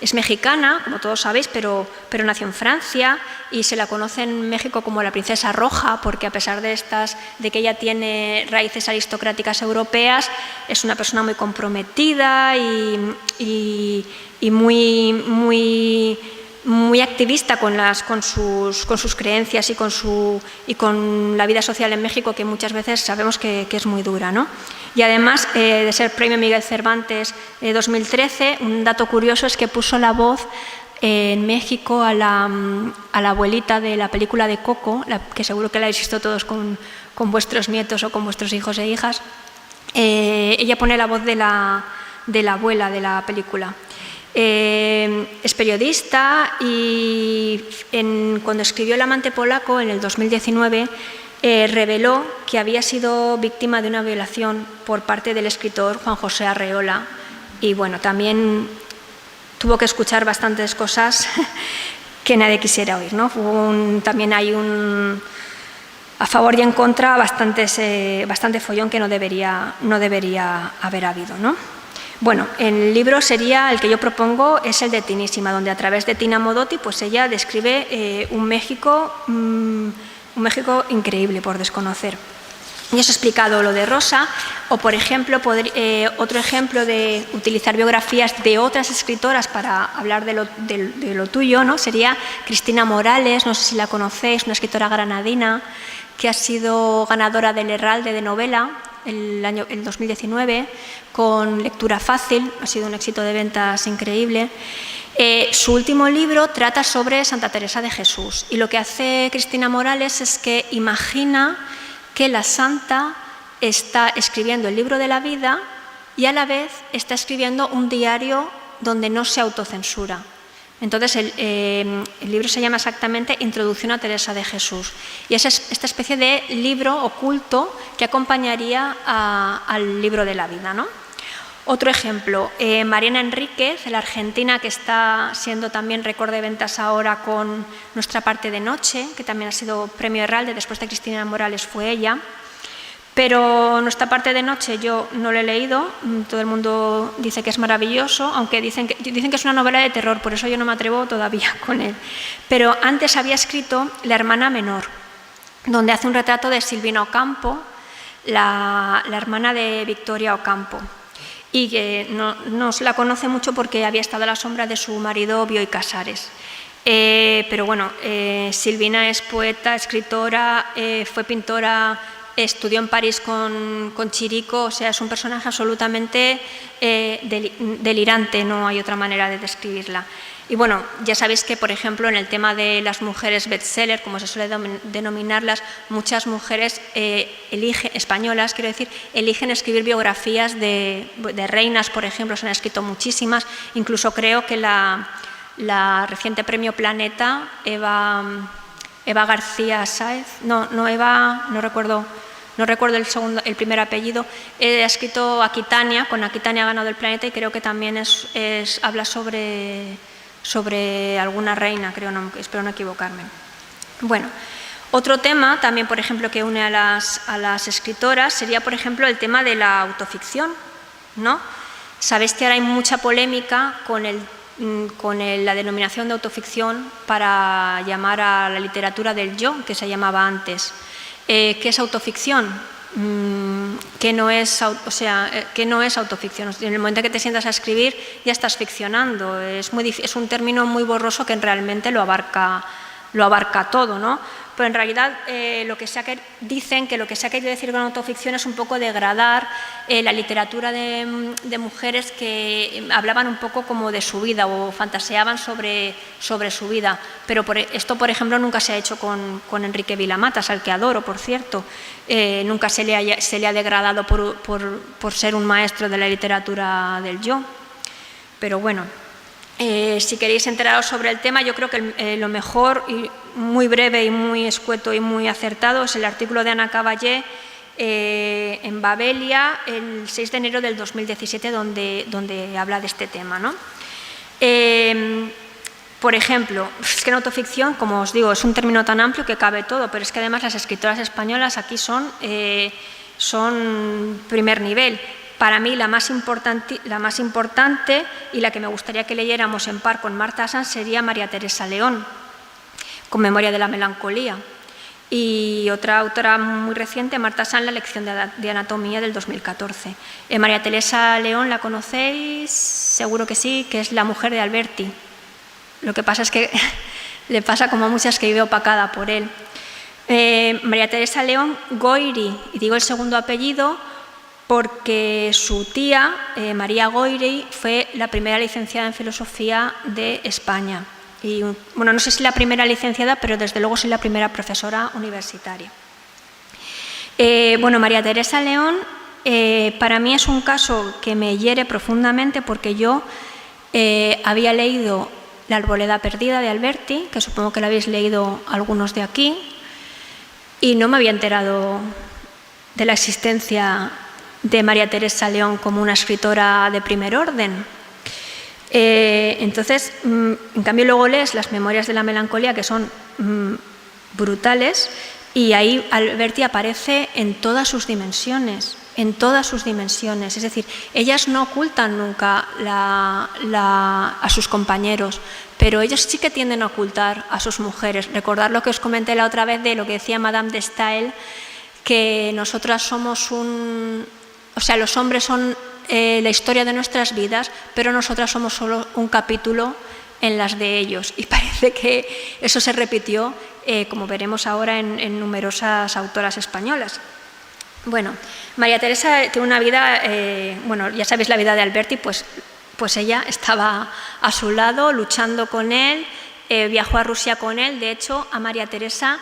es mexicana, como todos sabéis, pero nació en Francia y se la conoce en México como la princesa roja, porque a pesar de que ella tiene raíces aristocráticas europeas, es una persona muy comprometida y muy activista con sus creencias y con la vida social en México, que muchas veces sabemos que es muy dura, ¿no? Y además de ser Premio Miguel Cervantes 2013, un dato curioso es que puso la voz en México a la abuelita de la película de Coco, que seguro que la habéis visto todos con vuestros nietos o con vuestros hijos e hijas. Ella pone la voz de la abuela de la película. Es periodista y cuando escribió El amante polaco en el 2019 reveló que había sido víctima de una violación por parte del escritor Juan José Arreola, y bueno, también tuvo que escuchar bastantes cosas que nadie quisiera oír, ¿no? También hay a favor y en contra bastante follón que no debería haber habido, ¿no? Bueno, el libro el que yo propongo es el de Tinísima, donde a través de Tina Modotti, pues ella describe un México increíble por desconocer. Ya os he explicado lo de Rosa, o por ejemplo, otro ejemplo de utilizar biografías de otras escritoras para hablar de lo tuyo, ¿no? Sería Cristina Morales, no sé si la conocéis, una escritora granadina que ha sido ganadora del Herralde de novela el 2019, con Lectura Fácil, ha sido un éxito de ventas increíble. Su último libro trata sobre Santa Teresa de Jesús, y lo que hace Cristina Morales es que imagina que la santa está escribiendo el libro de la vida y a la vez está escribiendo un diario donde no se autocensura. Entonces el libro se llama exactamente Introducción a Teresa de Jesús, y es esta especie de libro oculto que acompañaría al libro de la vida, ¿no? Otro ejemplo, Mariana Enríquez, la argentina, que está siendo también récord de ventas ahora con Nuestra parte de noche, que también ha sido premio Herralde, después de Cristina Morales fue ella. Pero Nuestra parte de noche yo no lo he leído, todo el mundo dice que es maravilloso, aunque dicen que es una novela de terror, por eso yo no me atrevo todavía con él. Pero antes había escrito La hermana menor, donde hace un retrato de Silvina Ocampo, la hermana de Victoria Ocampo, y que no se la conoce mucho porque había estado a la sombra de su marido Bioy Casares. Pero bueno, Silvina es poeta, escritora, fue pintora, estudió en París con Chirico, o sea, es un personaje absolutamente delirante, no hay otra manera de describirla. Y bueno, ya sabéis que, por ejemplo, en el tema de las mujeres bestseller, como se suele denominarlas, muchas mujeres españolas, quiero decir, eligen escribir biografías de reinas, por ejemplo, se han escrito muchísimas, incluso creo que la reciente premio Planeta, Eva García Sáez, no recuerdo el primer apellido, ha escrito Aquitania, con Aquitania ha ganado el Planeta, y creo que también habla sobre alguna reina, espero no equivocarme. Bueno, otro tema también, por ejemplo, que une a las escritoras sería, por ejemplo, el tema de la autoficción, ¿no? Sabéis que ahora hay mucha polémica con la denominación de autoficción para llamar a la literatura del yo, que se llamaba antes. ¿Qué es autoficción? no es autoficción. En el momento en que te sientas a escribir ya estás ficcionando. Es un término muy borroso que realmente lo abarca todo, ¿no? Pero en realidad dicen que lo que se ha querido decir con autoficción es un poco degradar la literatura de mujeres que hablaban un poco como de su vida o fantaseaban sobre su vida. Pero esto, por ejemplo, nunca se ha hecho con Enrique Vila-Matas, al que adoro, por cierto. Nunca se le ha degradado por ser un maestro de la literatura del yo. Pero bueno. Si queréis enteraros sobre el tema, yo creo que lo mejor, y muy breve y muy escueto y muy acertado, es el artículo de Ana Caballé en Babelia el 6 de enero del 2017, donde habla de este tema, ¿no? Por ejemplo, es que en autoficción, como os digo, es un término tan amplio que cabe todo, pero es que además las escritoras españolas aquí son primer nivel. Para mí la más importante y la que me gustaría que leyéramos en par con Marta Sanz sería María Teresa León, con Memoria de la melancolía. Y otra autora muy reciente, Marta Sanz, La lección de anatomía del 2014. María Teresa León, ¿la conocéis? Seguro que sí, que es la mujer de Alberti. Lo que pasa es que le pasa como a muchas que vive opacada por él. María Teresa León Goiri, y digo el segundo apellido porque su tía, María Goiri, fue la primera licenciada en filosofía de España. Y, bueno, no sé si la primera licenciada, pero desde luego sí la primera profesora universitaria. Bueno, María Teresa León para mí es un caso que me hiere profundamente porque yo había leído La arboleda perdida de Alberti, que supongo que la habéis leído algunos de aquí, y no me había enterado de la existencia de María Teresa León como una escritora de primer orden. Entonces, en cambio luego lees las Memorias de la melancolía, que son brutales, y ahí Alberti aparece en todas sus dimensiones, es decir, ellas no ocultan nunca a sus compañeros, pero ellos sí que tienden a ocultar a sus mujeres. Recordad lo que os comenté la otra vez de lo que decía Madame de Staël, que nosotras somos los hombres son la historia de nuestras vidas, pero nosotras somos solo un capítulo en las de ellos. Y parece que eso se repitió, como veremos ahora, en numerosas autoras españolas. Bueno, María Teresa tiene una vida, bueno, ya sabéis la vida de Alberti, pues ella estaba a su lado, luchando con él, viajó a Rusia con él. De hecho, a María Teresa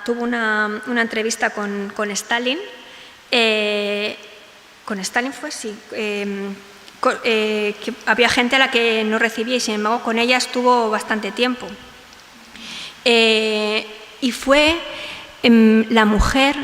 tuvo una entrevista con Stalin. Con Stalin fue, sí. Que había gente a la que no recibía y sin embargo con ella estuvo bastante tiempo. Y fue la mujer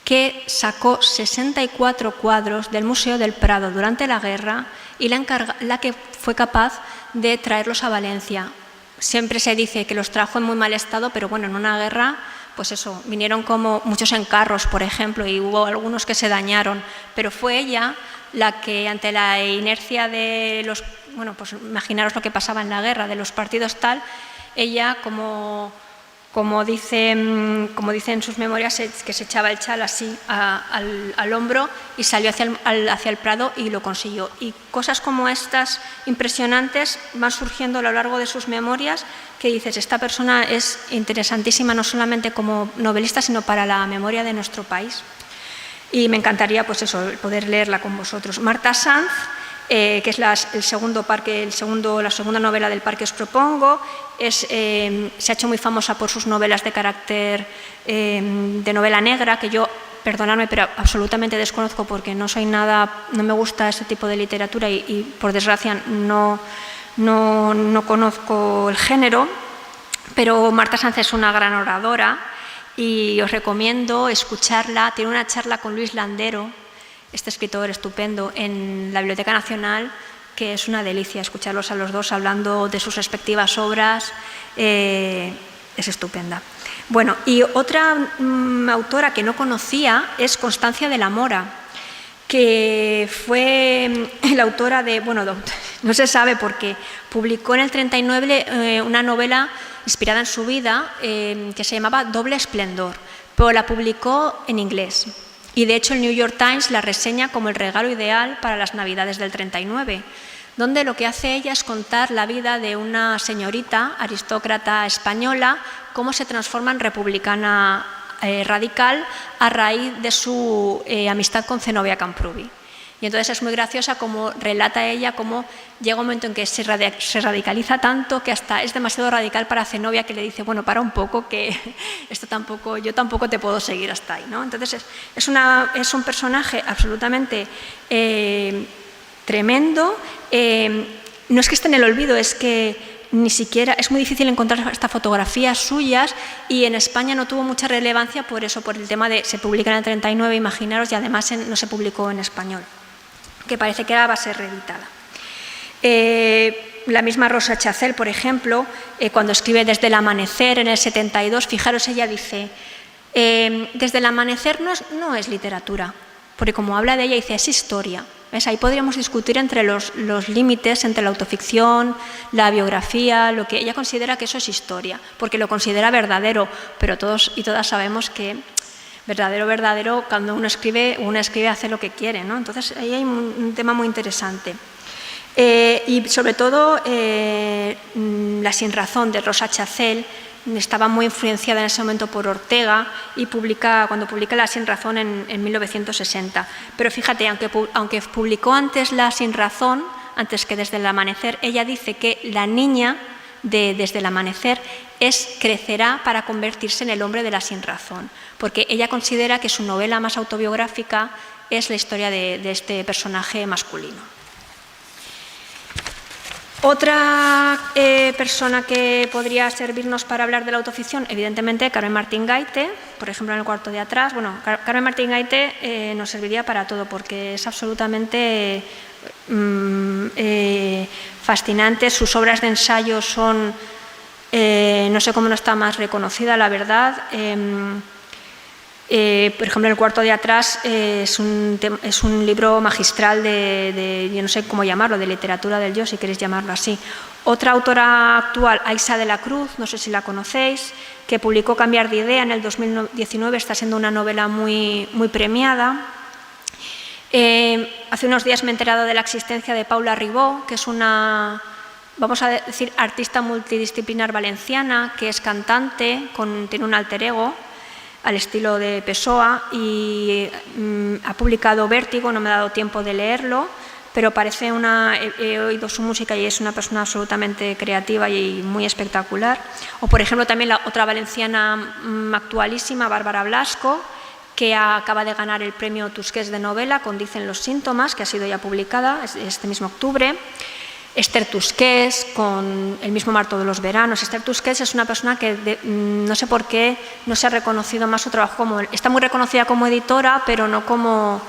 que sacó 64 cuadros del Museo del Prado durante la guerra y la que fue capaz de traerlos a Valencia. Siempre se dice que los trajo en muy mal estado, pero bueno, en una guerra, pues eso, vinieron como muchos en carros, por ejemplo, y hubo algunos que se dañaron, pero fue ella la que, ante la inercia de los, bueno, pues imaginaros lo que pasaba en la guerra, de los partidos tal, ella como dice en sus memorias, que se echaba el chal así al hombro y salió hacia el Prado y lo consiguió. Y cosas como estas impresionantes van surgiendo a lo largo de sus memorias, que dices, esta persona es interesantísima no solamente como novelista, sino para la memoria de nuestro país. Y me encantaría, pues eso, poder leerla con vosotros. Marta Sanz, que es la segunda novela del par que os propongo, se ha hecho muy famosa por sus novelas de carácter de novela negra, que yo, perdonadme, pero absolutamente desconozco porque no me gusta este tipo de literatura y por desgracia no conozco el género, pero Marta Sanz es una gran oradora y os recomiendo escucharla. Tiene una charla con Luis Landero, este escritor estupendo, en la Biblioteca Nacional, que es una delicia escucharlos a los dos hablando de sus respectivas obras, es estupenda. Bueno, y otra autora que no conocía es Constancia de la Mora, que fue la autora de, bueno, no se sabe porque publicó en el 39 una novela inspirada en su vida que se llamaba Doble Esplendor. pero la publicó en inglés. Y de hecho el New York Times la reseña como el regalo ideal para las Navidades del 39, donde lo que hace ella es contar la vida de una señorita aristócrata española, cómo se transforma en republicana radical a raíz de su amistad con Zenobia Camprubí. Y entonces es muy graciosa como relata ella cómo llega un momento en que se radicaliza tanto que hasta es demasiado radical para Zenobia, que le dice, bueno, para un poco, que esto tampoco, yo tampoco te puedo seguir hasta ahí, ¿no? Entonces es un personaje absolutamente tremendo. No es que esté en el olvido, es que ni siquiera, es muy difícil encontrar hasta fotografías suyas, y en España no tuvo mucha relevancia por eso, por el tema de se publica en el 39, imaginaros, y además no se publicó en español, que parece que ahora va a ser reeditada. La misma Rosa Chacel, por ejemplo, cuando escribe Desde el amanecer en el 72, fijaros, ella dice, Desde el amanecer no es literatura, porque como habla de ella, dice, es historia. ¿Ves? Ahí podríamos discutir entre los límites entre la autoficción, la biografía, lo que ella considera que eso es historia, porque lo considera verdadero, pero todos y todas sabemos que verdadero, cuando uno escribe hace lo que quiere, ¿no? Entonces ahí hay un tema muy interesante. Y sobre todo La sinrazón de Rosa Chacel estaba muy influenciada en ese momento por Ortega, y cuando publica La sinrazón en 1960. Pero fíjate, aunque publicó antes La sinrazón, antes que Desde el amanecer, ella dice que la niña de Desde el amanecer crecerá para convertirse en el hombre de La sinrazón, porque ella considera que su novela más autobiográfica es la historia de este personaje masculino. Otra persona que podría servirnos para hablar de la autoficción, evidentemente Carmen Martín Gaite, por ejemplo en el cuarto de atrás. Bueno, Carmen Martín Gaite nos serviría para todo, porque es absolutamente fascinante. Sus obras de ensayo son, no sé cómo no está más reconocida, la verdad. Por ejemplo, en el cuarto de atrás es un libro magistral yo no sé cómo llamarlo, de literatura del yo, si queréis llamarlo así. Otra autora actual, Aisa de la Cruz, no sé si la conocéis, que publicó Cambiar de idea en el 2019, está siendo una novela muy, muy premiada. Hace unos días me he enterado de la existencia de Paula Ribó, que es una, vamos a decir, artista multidisciplinar valenciana, que es cantante, tiene un alter ego, al estilo de Pessoa, y ha publicado Vértigo, no me ha dado tiempo de leerlo, pero parece he oído su música y es una persona absolutamente creativa y muy espectacular. O por ejemplo también la otra valenciana actualísima, Bárbara Blasco, que acaba de ganar el premio Tusquets de novela con Dicen los síntomas, que ha sido ya publicada este mismo octubre. Esther Tusquets, con El mismo mar todos los veranos. Esther Tusquets es una persona que no sé por qué no se ha reconocido más su trabajo. Está muy reconocida como editora, pero no como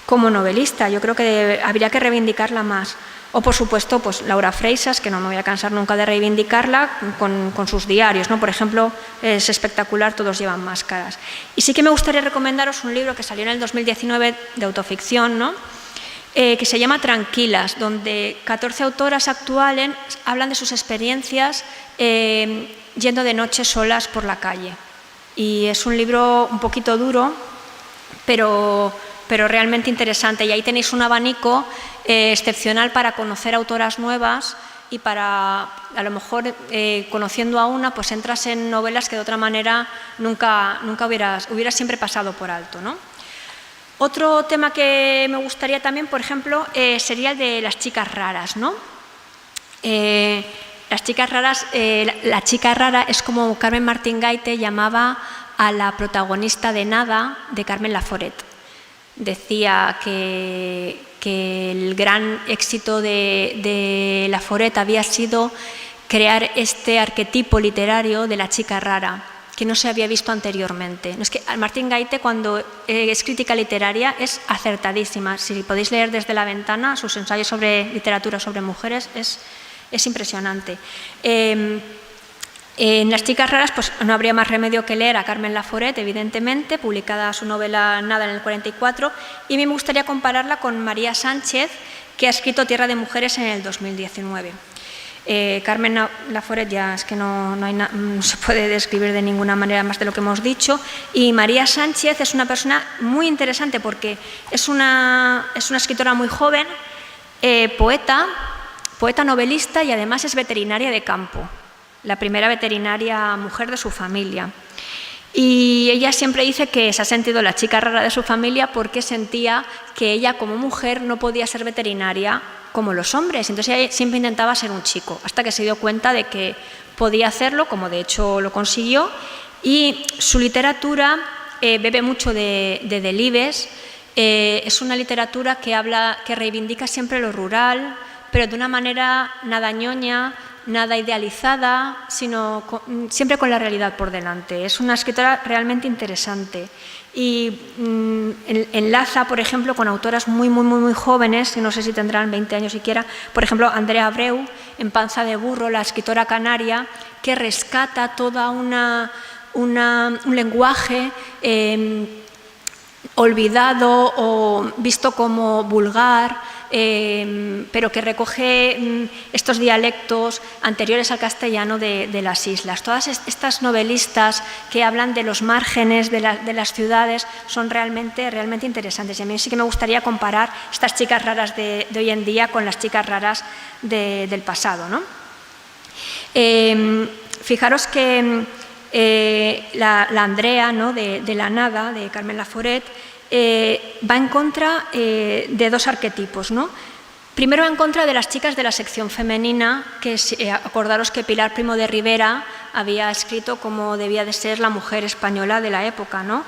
novelista. Yo creo que habría que reivindicarla más. O, por supuesto, pues Laura Freixas, que no me voy a cansar nunca de reivindicarla, con sus diarios, ¿no? Por ejemplo, es espectacular, Todos llevan máscaras. Y sí que me gustaría recomendaros un libro que salió en el 2019 de autoficción, ¿no? Que se llama Tranquilas, donde 14 autoras actuales hablan de sus experiencias yendo de noche solas por la calle. Y es un libro un poquito duro, pero realmente interesante. Y ahí tenéis un abanico excepcional para conocer autoras nuevas, y para, a lo mejor, conociendo a una, pues entras en novelas que de otra manera nunca hubieras siempre pasado por alto, ¿no? Otro tema que me gustaría también, por ejemplo, sería el de las chicas raras, ¿no? Las chicas raras, la chica rara es como Carmen Martín Gaite llamaba a la protagonista de Nada, de Carmen Laforet. Decía que el gran éxito de Laforet había sido crear este arquetipo literario de la chica rara, que no se había visto anteriormente. Es que Martín Gaite, cuando es crítica literaria, es acertadísima. Si podéis leer Desde la ventana, sus ensayos sobre literatura sobre mujeres, es impresionante. En Las chicas raras, pues no habría más remedio que leer a Carmen Laforet, evidentemente, publicada su novela Nada en el 44, y me gustaría compararla con María Sánchez, que ha escrito Tierra de mujeres en el 2019. Carmen Laforet ya es que no se puede describir de ninguna manera más de lo que hemos dicho. Y María Sánchez es una persona muy interesante porque es una escritora muy joven, poeta novelista y además es veterinaria de campo, la primera veterinaria mujer de su familia. Y ella siempre dice que se ha sentido la chica rara de su familia porque sentía que ella como mujer no podía ser veterinaria como los hombres. Entonces ella siempre intentaba ser un chico, hasta que se dio cuenta de que podía hacerlo, como de hecho lo consiguió. Y su literatura bebe mucho de Delibes. Es una literatura que reivindica siempre lo rural, pero de una manera nada ñoña, nada idealizada, sino siempre con la realidad por delante. Es una escritora realmente interesante y enlaza, por ejemplo, con autoras muy jóvenes, no sé si tendrán 20 años siquiera, por ejemplo, Andrea Abreu, en Panza de burro, la escritora canaria, que rescata toda un lenguaje olvidado o visto como vulgar, pero que recoge estos dialectos anteriores al castellano de las islas. Todas estas novelistas que hablan de los márgenes de las ciudades son realmente interesantes. Y a mí sí que me gustaría comparar estas chicas raras de hoy en día con las chicas raras del pasado, ¿no? Fijaros que la Andrea, ¿no?, de la nada, de Carmen Laforet, va en contra de dos arquetipos, ¿no? Primero va en contra de las chicas de la sección femenina, que acordaros que Pilar Primo de Rivera había escrito cómo debía de ser la mujer española de la época, ¿no?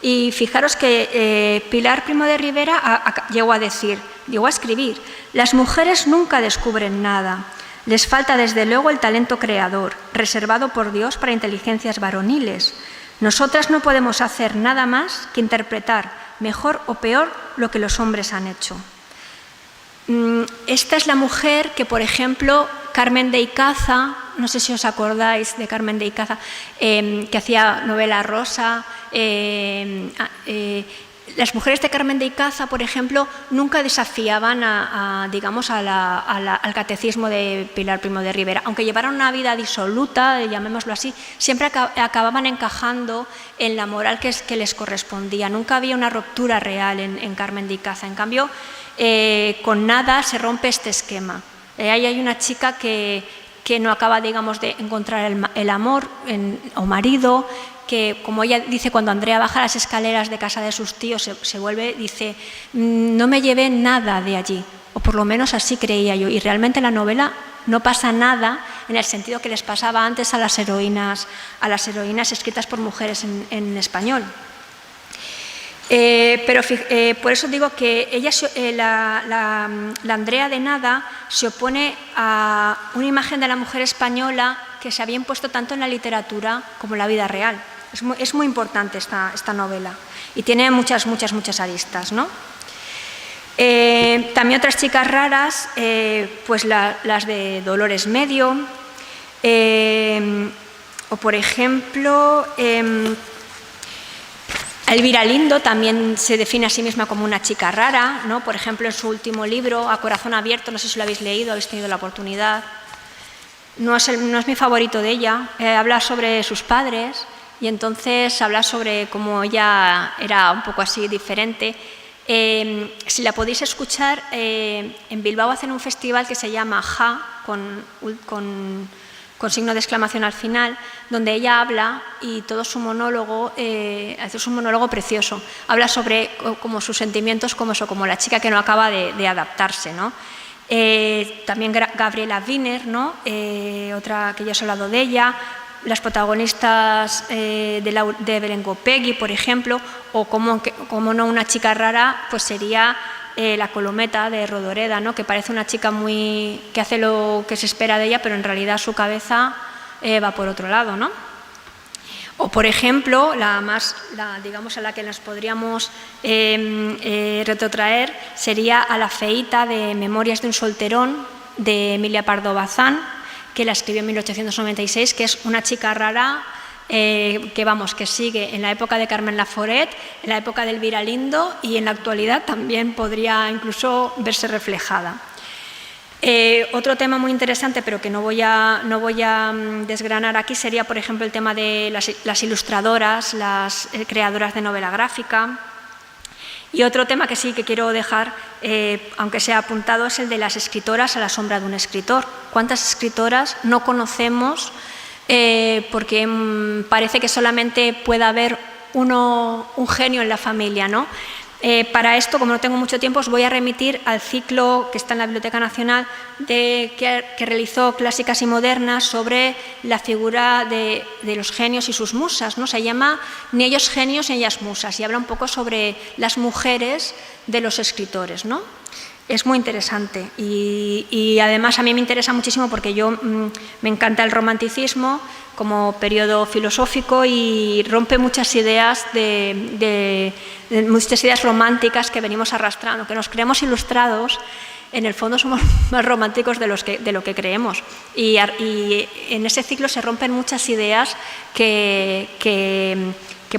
Y fijaros que Pilar Primo de Rivera llegó a escribir: las mujeres nunca descubren nada. Les falta desde luego el talento creador, reservado por Dios para inteligencias varoniles. Nosotras no podemos hacer nada más que interpretar, mejor o peor, lo que los hombres han hecho. Esta es la mujer que, por ejemplo, Carmen de Icaza, no sé si os acordáis de Carmen de Icaza, que hacía novela rosa. Las mujeres de Carmen de Icaza, por ejemplo, nunca desafiaban al catecismo de Pilar Primo de Rivera. Aunque llevaran una vida disoluta, llamémoslo así, siempre acababan encajando en la moral que les correspondía. Nunca había una ruptura real en Carmen de Icaza. En cambio, con nada se rompe este esquema. Ahí hay una chica que no acaba, digamos, de encontrar el amor o marido, que, como ella dice, cuando Andrea baja las escaleras de casa de sus tíos, se vuelve, dice: no me llevé nada de allí, o por lo menos así creía yo. Y realmente en la novela no pasa nada en el sentido que les pasaba antes a las heroínas escritas por mujeres en español. Pero por eso digo que ella, la Andrea de Nada, se opone a una imagen de la mujer española que se había impuesto tanto en la literatura como en la vida real. Es muy importante esta novela y tiene muchas aristas, ¿no? También otras chicas raras, pues las de Dolores Medio, o por ejemplo, Elvira Lindo también se define a sí misma como una chica rara, ¿no? Por ejemplo, en su último libro, A corazón abierto, no sé si lo habéis leído, habéis tenido la oportunidad. No es mi favorito de ella, habla sobre sus padres y entonces habla sobre cómo ella era un poco así diferente. Si la podéis escuchar, en Bilbao hacen un festival que se llama Ja, con signo de exclamación al final, donde ella habla y todo su monólogo, es un monólogo precioso. Habla sobre como sus sentimientos como la chica que no acaba de adaptarse, ¿no? También Gabriela Wiener, ¿no? Otra que ya os he hablado de ella, las protagonistas de Belén Gopegui, por ejemplo, o como no una chica rara, pues sería la Colometa de Rodoreda, ¿no? Que parece una chica que hace lo que se espera de ella, pero en realidad su cabeza va por otro lado, ¿no? O, por ejemplo, digamos a la que nos podríamos retrotraer sería a La feíta de Memorias de un solterón, de Emilia Pardo Bazán, que la escribió en 1896, que es una chica rara que sigue en la época de Carmen Laforet, en la época de Elvira Lindo y en la actualidad también podría incluso verse reflejada. Otro tema muy interesante, pero que no voy a desgranar aquí, sería, por ejemplo, el tema de las ilustradoras, las creadoras de novela gráfica. Y otro tema que sí que quiero dejar, aunque sea apuntado, es el de las escritoras a la sombra de un escritor. ¿Cuántas escritoras no conocemos? Porque parece que solamente puede haber un genio en la familia, ¿no? Para esto, como no tengo mucho tiempo, os voy a remitir al ciclo que está en la Biblioteca Nacional que realizó Clásicas y Modernas sobre la figura de los genios y sus musas, ¿no? Se llama Ni ellos genios ni ellas musas y habla un poco sobre las mujeres de los escritores, ¿no? Es muy interesante y además a mí me interesa muchísimo porque me encanta el romanticismo como periodo filosófico y rompe muchas ideas muchas ideas románticas que venimos arrastrando, que nos creemos ilustrados. En el fondo somos más románticos de lo que creemos y en ese ciclo se rompen muchas ideas que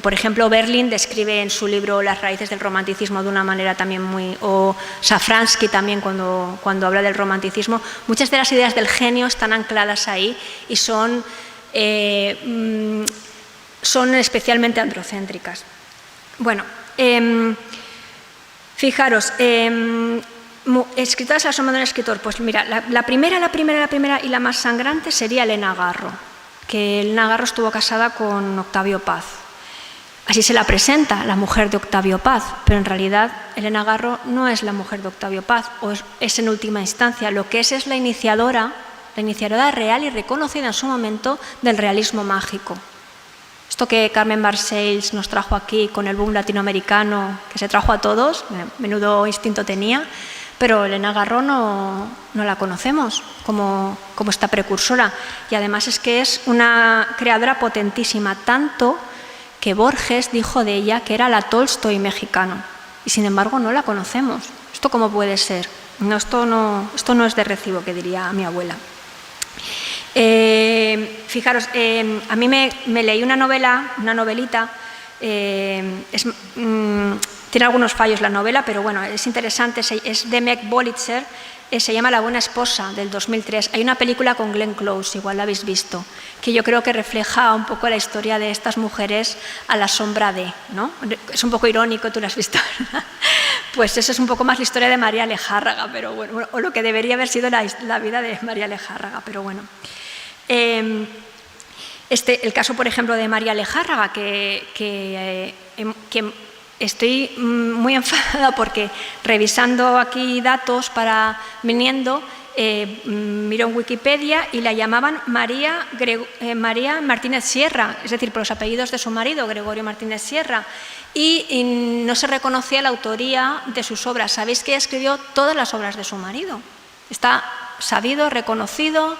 por ejemplo Berlin describe en su libro Las raíces del romanticismo de una manera también o Safransky también cuando habla del romanticismo. Muchas de las ideas del genio están ancladas ahí y son especialmente androcéntricas. Bueno, fijaros, escritoras a la sombra de un escritor, pues mira, la primera y la más sangrante sería Elena Garro, que Elena Garro estuvo casada con Octavio Paz. Así se la presenta, la mujer de Octavio Paz, pero en realidad Elena Garro no es la mujer de Octavio Paz, o es en última instancia, lo que es la iniciadora real y reconocida en su momento del realismo mágico. Esto que Carmen Barcells nos trajo aquí con el boom latinoamericano, que se trajo a todos, menudo instinto tenía, pero Elena Garro no la conocemos como esta precursora. Y además es que es una creadora potentísima, tanto que Borges dijo de ella que era la Tolstoy mexicano, y sin embargo no la conocemos. ¿Esto cómo puede ser? No, esto no es de recibo, que diría mi abuela. Fijaros, a mí me leí una novelita, tiene algunos fallos la novela, pero bueno, es interesante, es de Meg Wolitzer, se llama La buena esposa, del 2003. Hay una película con Glenn Close, igual la habéis visto, que yo creo que refleja un poco la historia de estas mujeres a la sombra de, ¿no? Es un poco irónico, tú la has visto, ¿verdad? Pues eso es un poco más la historia de María Lejárraga, pero bueno, o lo que debería haber sido la vida de María Lejárraga, pero bueno. El caso, por ejemplo, de María Lejárraga, que estoy muy enfadada porque revisando aquí datos para viniendo, miro en Wikipedia y la llamaban María Martínez Sierra, es decir, por los apellidos de su marido, Gregorio Martínez Sierra, y no se reconocía la autoría de sus obras. Sabéis que ella escribió todas las obras de su marido. Está sabido, reconocido,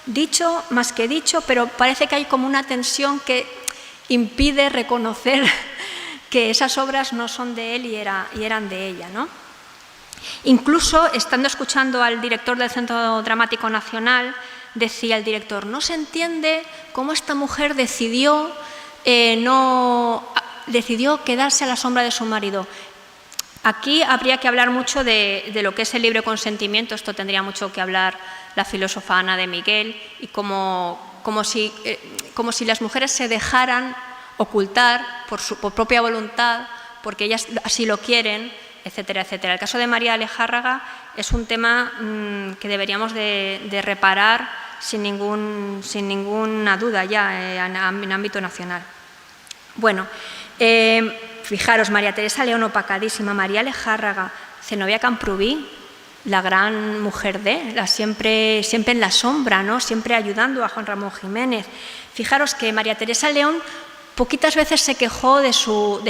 dicho, más que dicho, pero parece que hay como una tensión que impide reconocer que esas obras no son de él y eran de ella, ¿no? Incluso, estando escuchando al director del Centro Dramático Nacional, decía el director, no se entiende cómo esta mujer decidió quedarse a la sombra de su marido. Aquí habría que hablar mucho de lo que es el libre consentimiento, esto tendría mucho que hablar la filósofa Ana de Miguel, y como si las mujeres se dejaran ocultar por su propia voluntad, porque ellas así lo quieren, etcétera, etcétera. El caso de María Lejárraga es un tema que deberíamos de reparar sin ninguna duda ya en ámbito nacional. Bueno, fijaros, María Teresa León, opacadísima, María Lejárraga, Zenobia Camprubí, la gran mujer siempre en la sombra, ¿no? Siempre ayudando a Juan Ramón Jiménez. Fijaros que María Teresa León poquitas veces se quejó de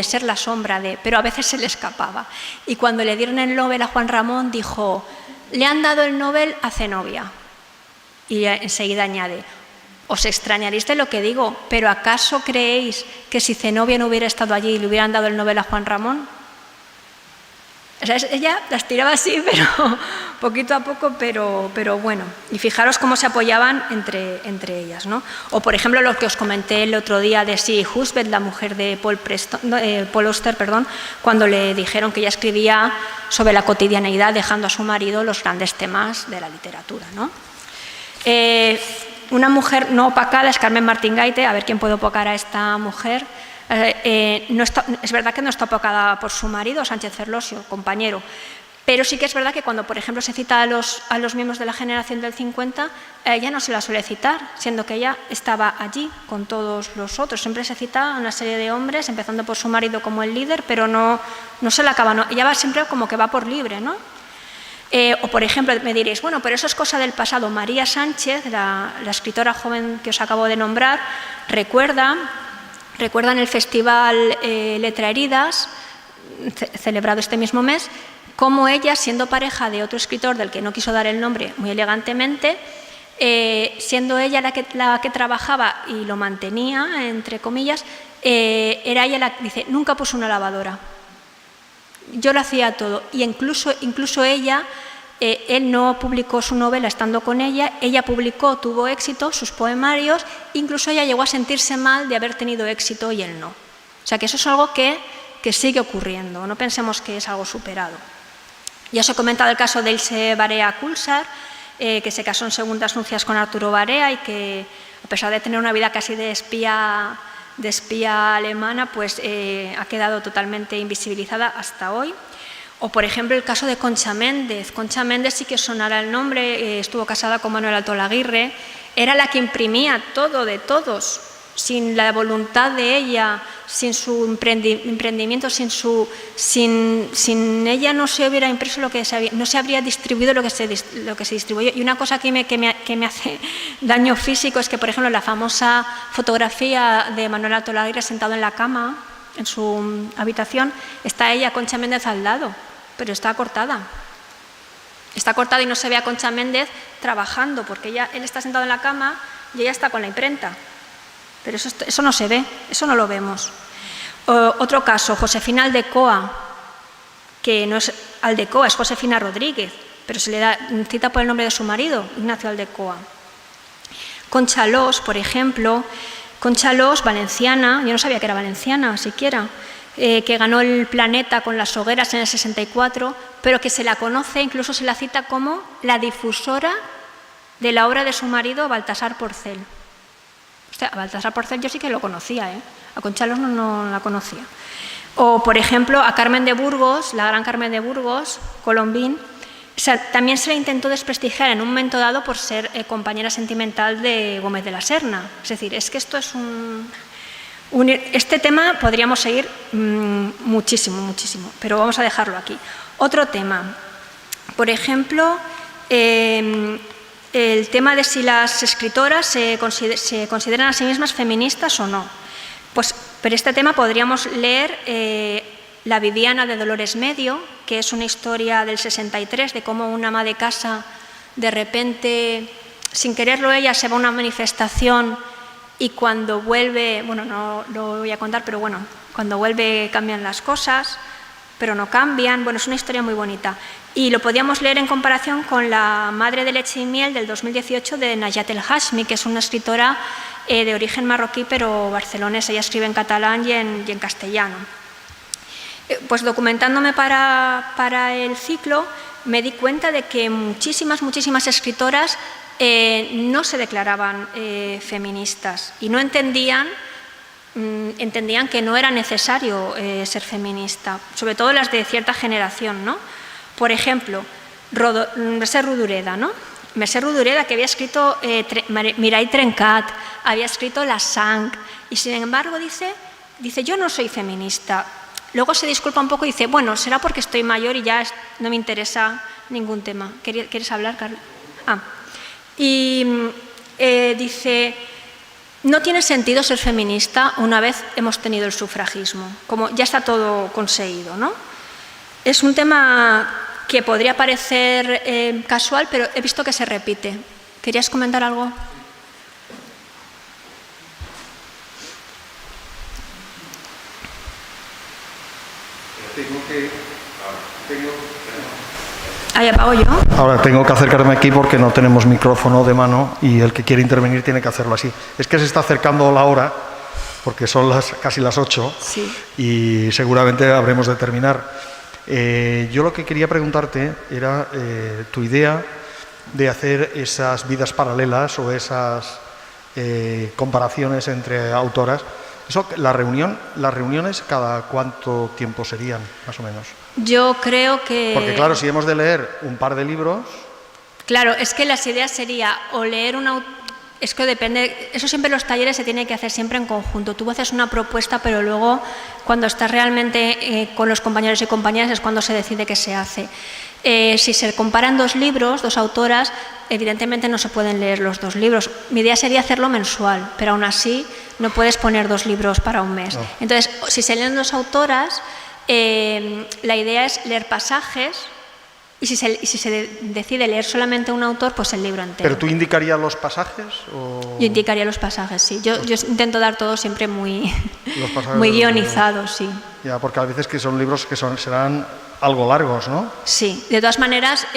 ser la sombra pero a veces se le escapaba. Y cuando le dieron el Nobel a Juan Ramón, dijo, le han dado el Nobel a Zenobia. Y enseguida añade, os extrañaréis de lo que digo, pero ¿acaso creéis que si Zenobia no hubiera estado allí y le hubieran dado el Nobel a Juan Ramón? O sea, ella las tiraba así, poquito a poco, pero bueno. Y fijaros cómo se apoyaban entre ellas, ¿no? O, por ejemplo, lo que os comenté el otro día de Sidney Husband, la mujer de Paul Auster, cuando le dijeron que ella escribía sobre la cotidianeidad, dejando a su marido los grandes temas de la literatura, ¿no? Una mujer no opacada es Carmen Martín Gaite. A ver quién puede opacar a esta mujer. Es verdad que no está opacada por su marido, Sánchez Ferlosio, compañero, pero sí que es verdad que cuando, por ejemplo, se cita a los miembros de la generación del 50, ella no se la suele citar, siendo que ella estaba allí con todos los otros. Siempre se cita a una serie de hombres, empezando por su marido como el líder, pero no se la acaba. Ella va siempre como que va por libre, ¿no? O, por ejemplo, me diréis, bueno, pero eso es cosa del pasado. María Sánchez, la escritora joven que os acabo de nombrar, recuerda en el Festival Letra Heridas, celebrado este mismo mes, cómo ella, siendo pareja de otro escritor del que no quiso dar el nombre muy elegantemente, siendo ella la que trabajaba y lo mantenía, entre comillas, era ella la que dice, nunca puso una lavadora. Yo lo hacía todo. Y incluso ella, él no publicó su novela estando con ella tuvo éxito, sus poemarios, incluso ella llegó a sentirse mal de haber tenido éxito y él no. O sea que eso es algo que sigue ocurriendo, no pensemos que es algo superado. Ya os he comentado el caso de Ilse Barea Kulsar, que se casó en segundas nupcias con Arturo Barea y que, a pesar de tener una vida casi de espía alemana, pues ha quedado totalmente invisibilizada hasta hoy. O, por ejemplo, el caso de Concha Méndez. Concha Méndez sí que os sonará el nombre, estuvo casada con Manuel Altolaguirre, era la que imprimía todo de todos, sin la voluntad de ella, sin su emprendimiento, sin ella no se hubiera impreso no se habría distribuido lo que se distribuyó. Y una cosa que me hace daño físico es que, por ejemplo, la famosa fotografía de Manuel Altolaguirre sentado en la cama, en su habitación, está ella, Concha Méndez, al lado, pero está cortada. Está cortada y no se ve a Concha Méndez trabajando, porque él está sentado en la cama y ella está con la imprenta. Pero eso no se ve, eso no lo vemos. Otro caso, Josefina Aldecoa, que no es Aldecoa, es Josefina Rodríguez, pero se le cita por el nombre de su marido, Ignacio Aldecoa. Concha Loos, por ejemplo, Concha Loos, valenciana, yo no sabía que era valenciana siquiera, que ganó el Planeta con Las Hogueras en el 64, pero que se la conoce, incluso se la cita como la difusora de la obra de su marido, Baltasar Porcel. A Baltasar Porcel yo sí que lo conocía, a Concha Loos no la conocía. O, por ejemplo, a Carmen de Burgos, la gran Carmen de Burgos, Colombín, también se le intentó desprestigiar en un momento dado por ser compañera sentimental de Gómez de la Serna. Es decir, es que esto es este tema podríamos seguir muchísimo, pero vamos a dejarlo aquí. Otro tema, por ejemplo, el tema de si las escritoras se consideran a sí mismas feministas o no. Pues, pero este tema podríamos leer La Viviana de Dolores Medio, que es una historia del 63 de cómo una ama de casa de repente, sin quererlo ella, se va a una manifestación y cuando vuelve, bueno, no lo voy a contar, pero bueno, cuando vuelve cambian las cosas, pero no cambian. Bueno, es una historia muy bonita. Y lo podíamos leer en comparación con La Madre de Leche y Miel del 2018 de Najat El Hashmi, que es una escritora de origen marroquí pero barcelonesa. Ella escribe en catalán y en castellano. Pues documentándome para el ciclo me di cuenta de que muchísimas escritoras no se declaraban feministas y no entendían que no era necesario ser feminista, sobre todo las de cierta generación, ¿no? Por ejemplo, Mercè Rodoreda, ¿no? Mercè Rodoreda, que había escrito Mireille Trencat, había escrito La Sang, y sin embargo dice, yo no soy feminista. Luego se disculpa un poco y dice, bueno, será porque estoy mayor y ya no me interesa ningún tema. ¿Quieres hablar, Carla? Y dice, no tiene sentido ser feminista una vez hemos tenido el sufragismo, como ya está todo conseguido, ¿no? Es un tema que podría parecer casual, pero he visto que se repite. ¿Querías comentar algo? Ahí apago yo. Ahora tengo que acercarme aquí porque no tenemos micrófono de mano y el que quiere intervenir tiene que hacerlo así. Es que se está acercando la hora, porque son casi las 8, sí, y seguramente habremos de terminar. Yo lo que quería preguntarte era tu idea de hacer esas vidas paralelas o esas comparaciones entre autoras. Eso, las reuniones, ¿cada cuánto tiempo serían, más o menos? yo creo que... Porque claro, si hemos de leer un par de libros... Claro, es que las ideas sería o leer es que depende, eso siempre en los talleres se tiene que hacer siempre en conjunto. Tú haces una propuesta, pero luego cuando estás realmente con los compañeros y compañeras es cuando se decide qué se hace. Si se comparan dos libros, dos autoras, evidentemente no se pueden leer los dos libros. Mi idea sería hacerlo mensual, pero aún así no puedes poner dos libros para un mes. No. Entonces, si se leen dos autoras, la idea es leer pasajes. Y si se decide leer solamente un autor, pues el libro entero. ¿Pero tú indicarías los pasajes? O... Yo indicaría los pasajes, sí. Yo intento dar todo siempre muy, Los pasajes muy guionizados, sí. Ya, porque a veces que son libros que serán algo largos, ¿no? Sí, de todas maneras,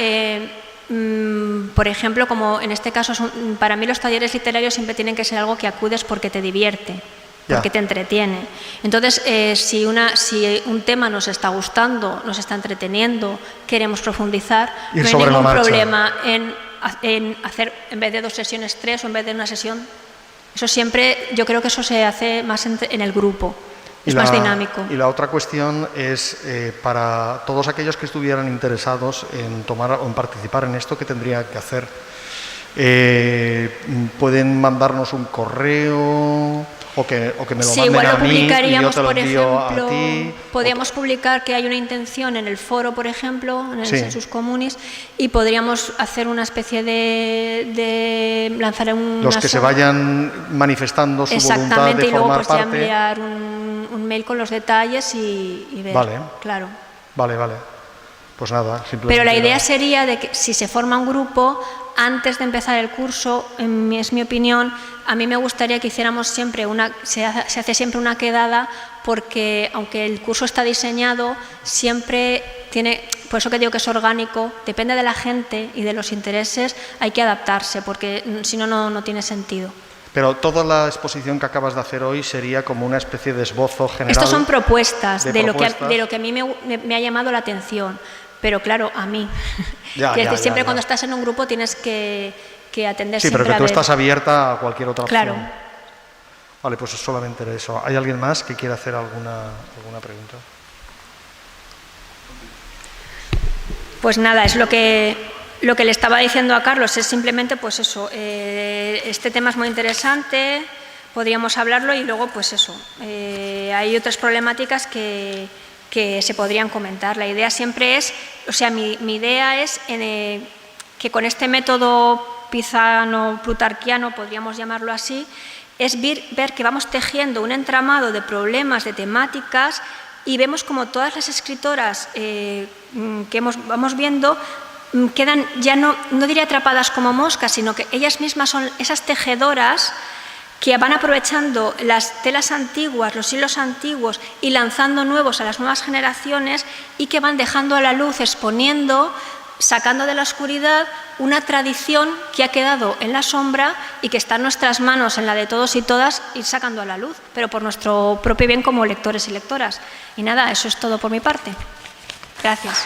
por ejemplo, como en este caso, para mí los talleres literarios siempre tienen que ser algo que acudes porque te divierte, porque te entretiene. Entonces, si un tema nos está gustando, nos está entreteniendo, queremos profundizar, no hay ningún problema en hacer, en vez de 2 sesiones, 3 o en vez de una sesión. Eso siempre, yo creo que eso se hace más en el grupo, es más dinámico. Y la otra cuestión es, para todos aquellos que estuvieran interesados en tomar o en participar en esto, ¿qué tendrían que hacer? ¿Pueden mandarnos un correo? O que me lo manden a mí y yo te lo envío a ti. Podríamos publicar que hay una intención en el foro, por ejemplo, en el Sensus Communis, y podríamos hacer una especie de lanzar un... Los que se vayan manifestando su voluntad de y luego formar pues parte. Ya enviar un mail con los detalles y ver. Vale. Claro. Vale. Pues nada, simplemente... Pero la idea sería de que si se forma un grupo, antes de empezar el curso, es mi opinión, a mí me gustaría que hiciéramos siempre se hace siempre una quedada, porque aunque el curso está diseñado, siempre tiene, por eso que digo que es orgánico, depende de la gente y de los intereses, hay que adaptarse, porque si no, no tiene sentido. Pero toda la exposición que acabas de hacer hoy sería como una especie de esbozo general. Estos son propuestas de lo que a mí me ha llamado la atención. Pero claro, a mí. Siempre cuando estás en un grupo tienes que atender siempre a ver. Sí, pero que tú estás abierta a cualquier otra opción. Claro. Vale, pues solamente era eso. ¿Hay alguien más que quiera hacer alguna pregunta? Pues nada, es lo que le estaba diciendo a Carlos, es simplemente pues eso, este tema es muy interesante, podríamos hablarlo y luego pues eso, hay otras problemáticas que se podrían comentar. La idea siempre es, o sea, mi idea es que con este método pisano-plutarquiano, podríamos llamarlo así, es ver que vamos tejiendo un entramado de problemas, de temáticas, y vemos como todas las escritoras que vamos viendo quedan ya no diría atrapadas como moscas, sino que ellas mismas son esas tejedoras que van aprovechando las telas antiguas, los hilos antiguos y lanzando nuevos a las nuevas generaciones, y que van dejando a la luz, exponiendo, sacando de la oscuridad una tradición que ha quedado en la sombra y que está en nuestras manos, en la de todos y todas, ir sacando a la luz, pero por nuestro propio bien como lectores y lectoras. Y nada, eso es todo por mi parte. Gracias.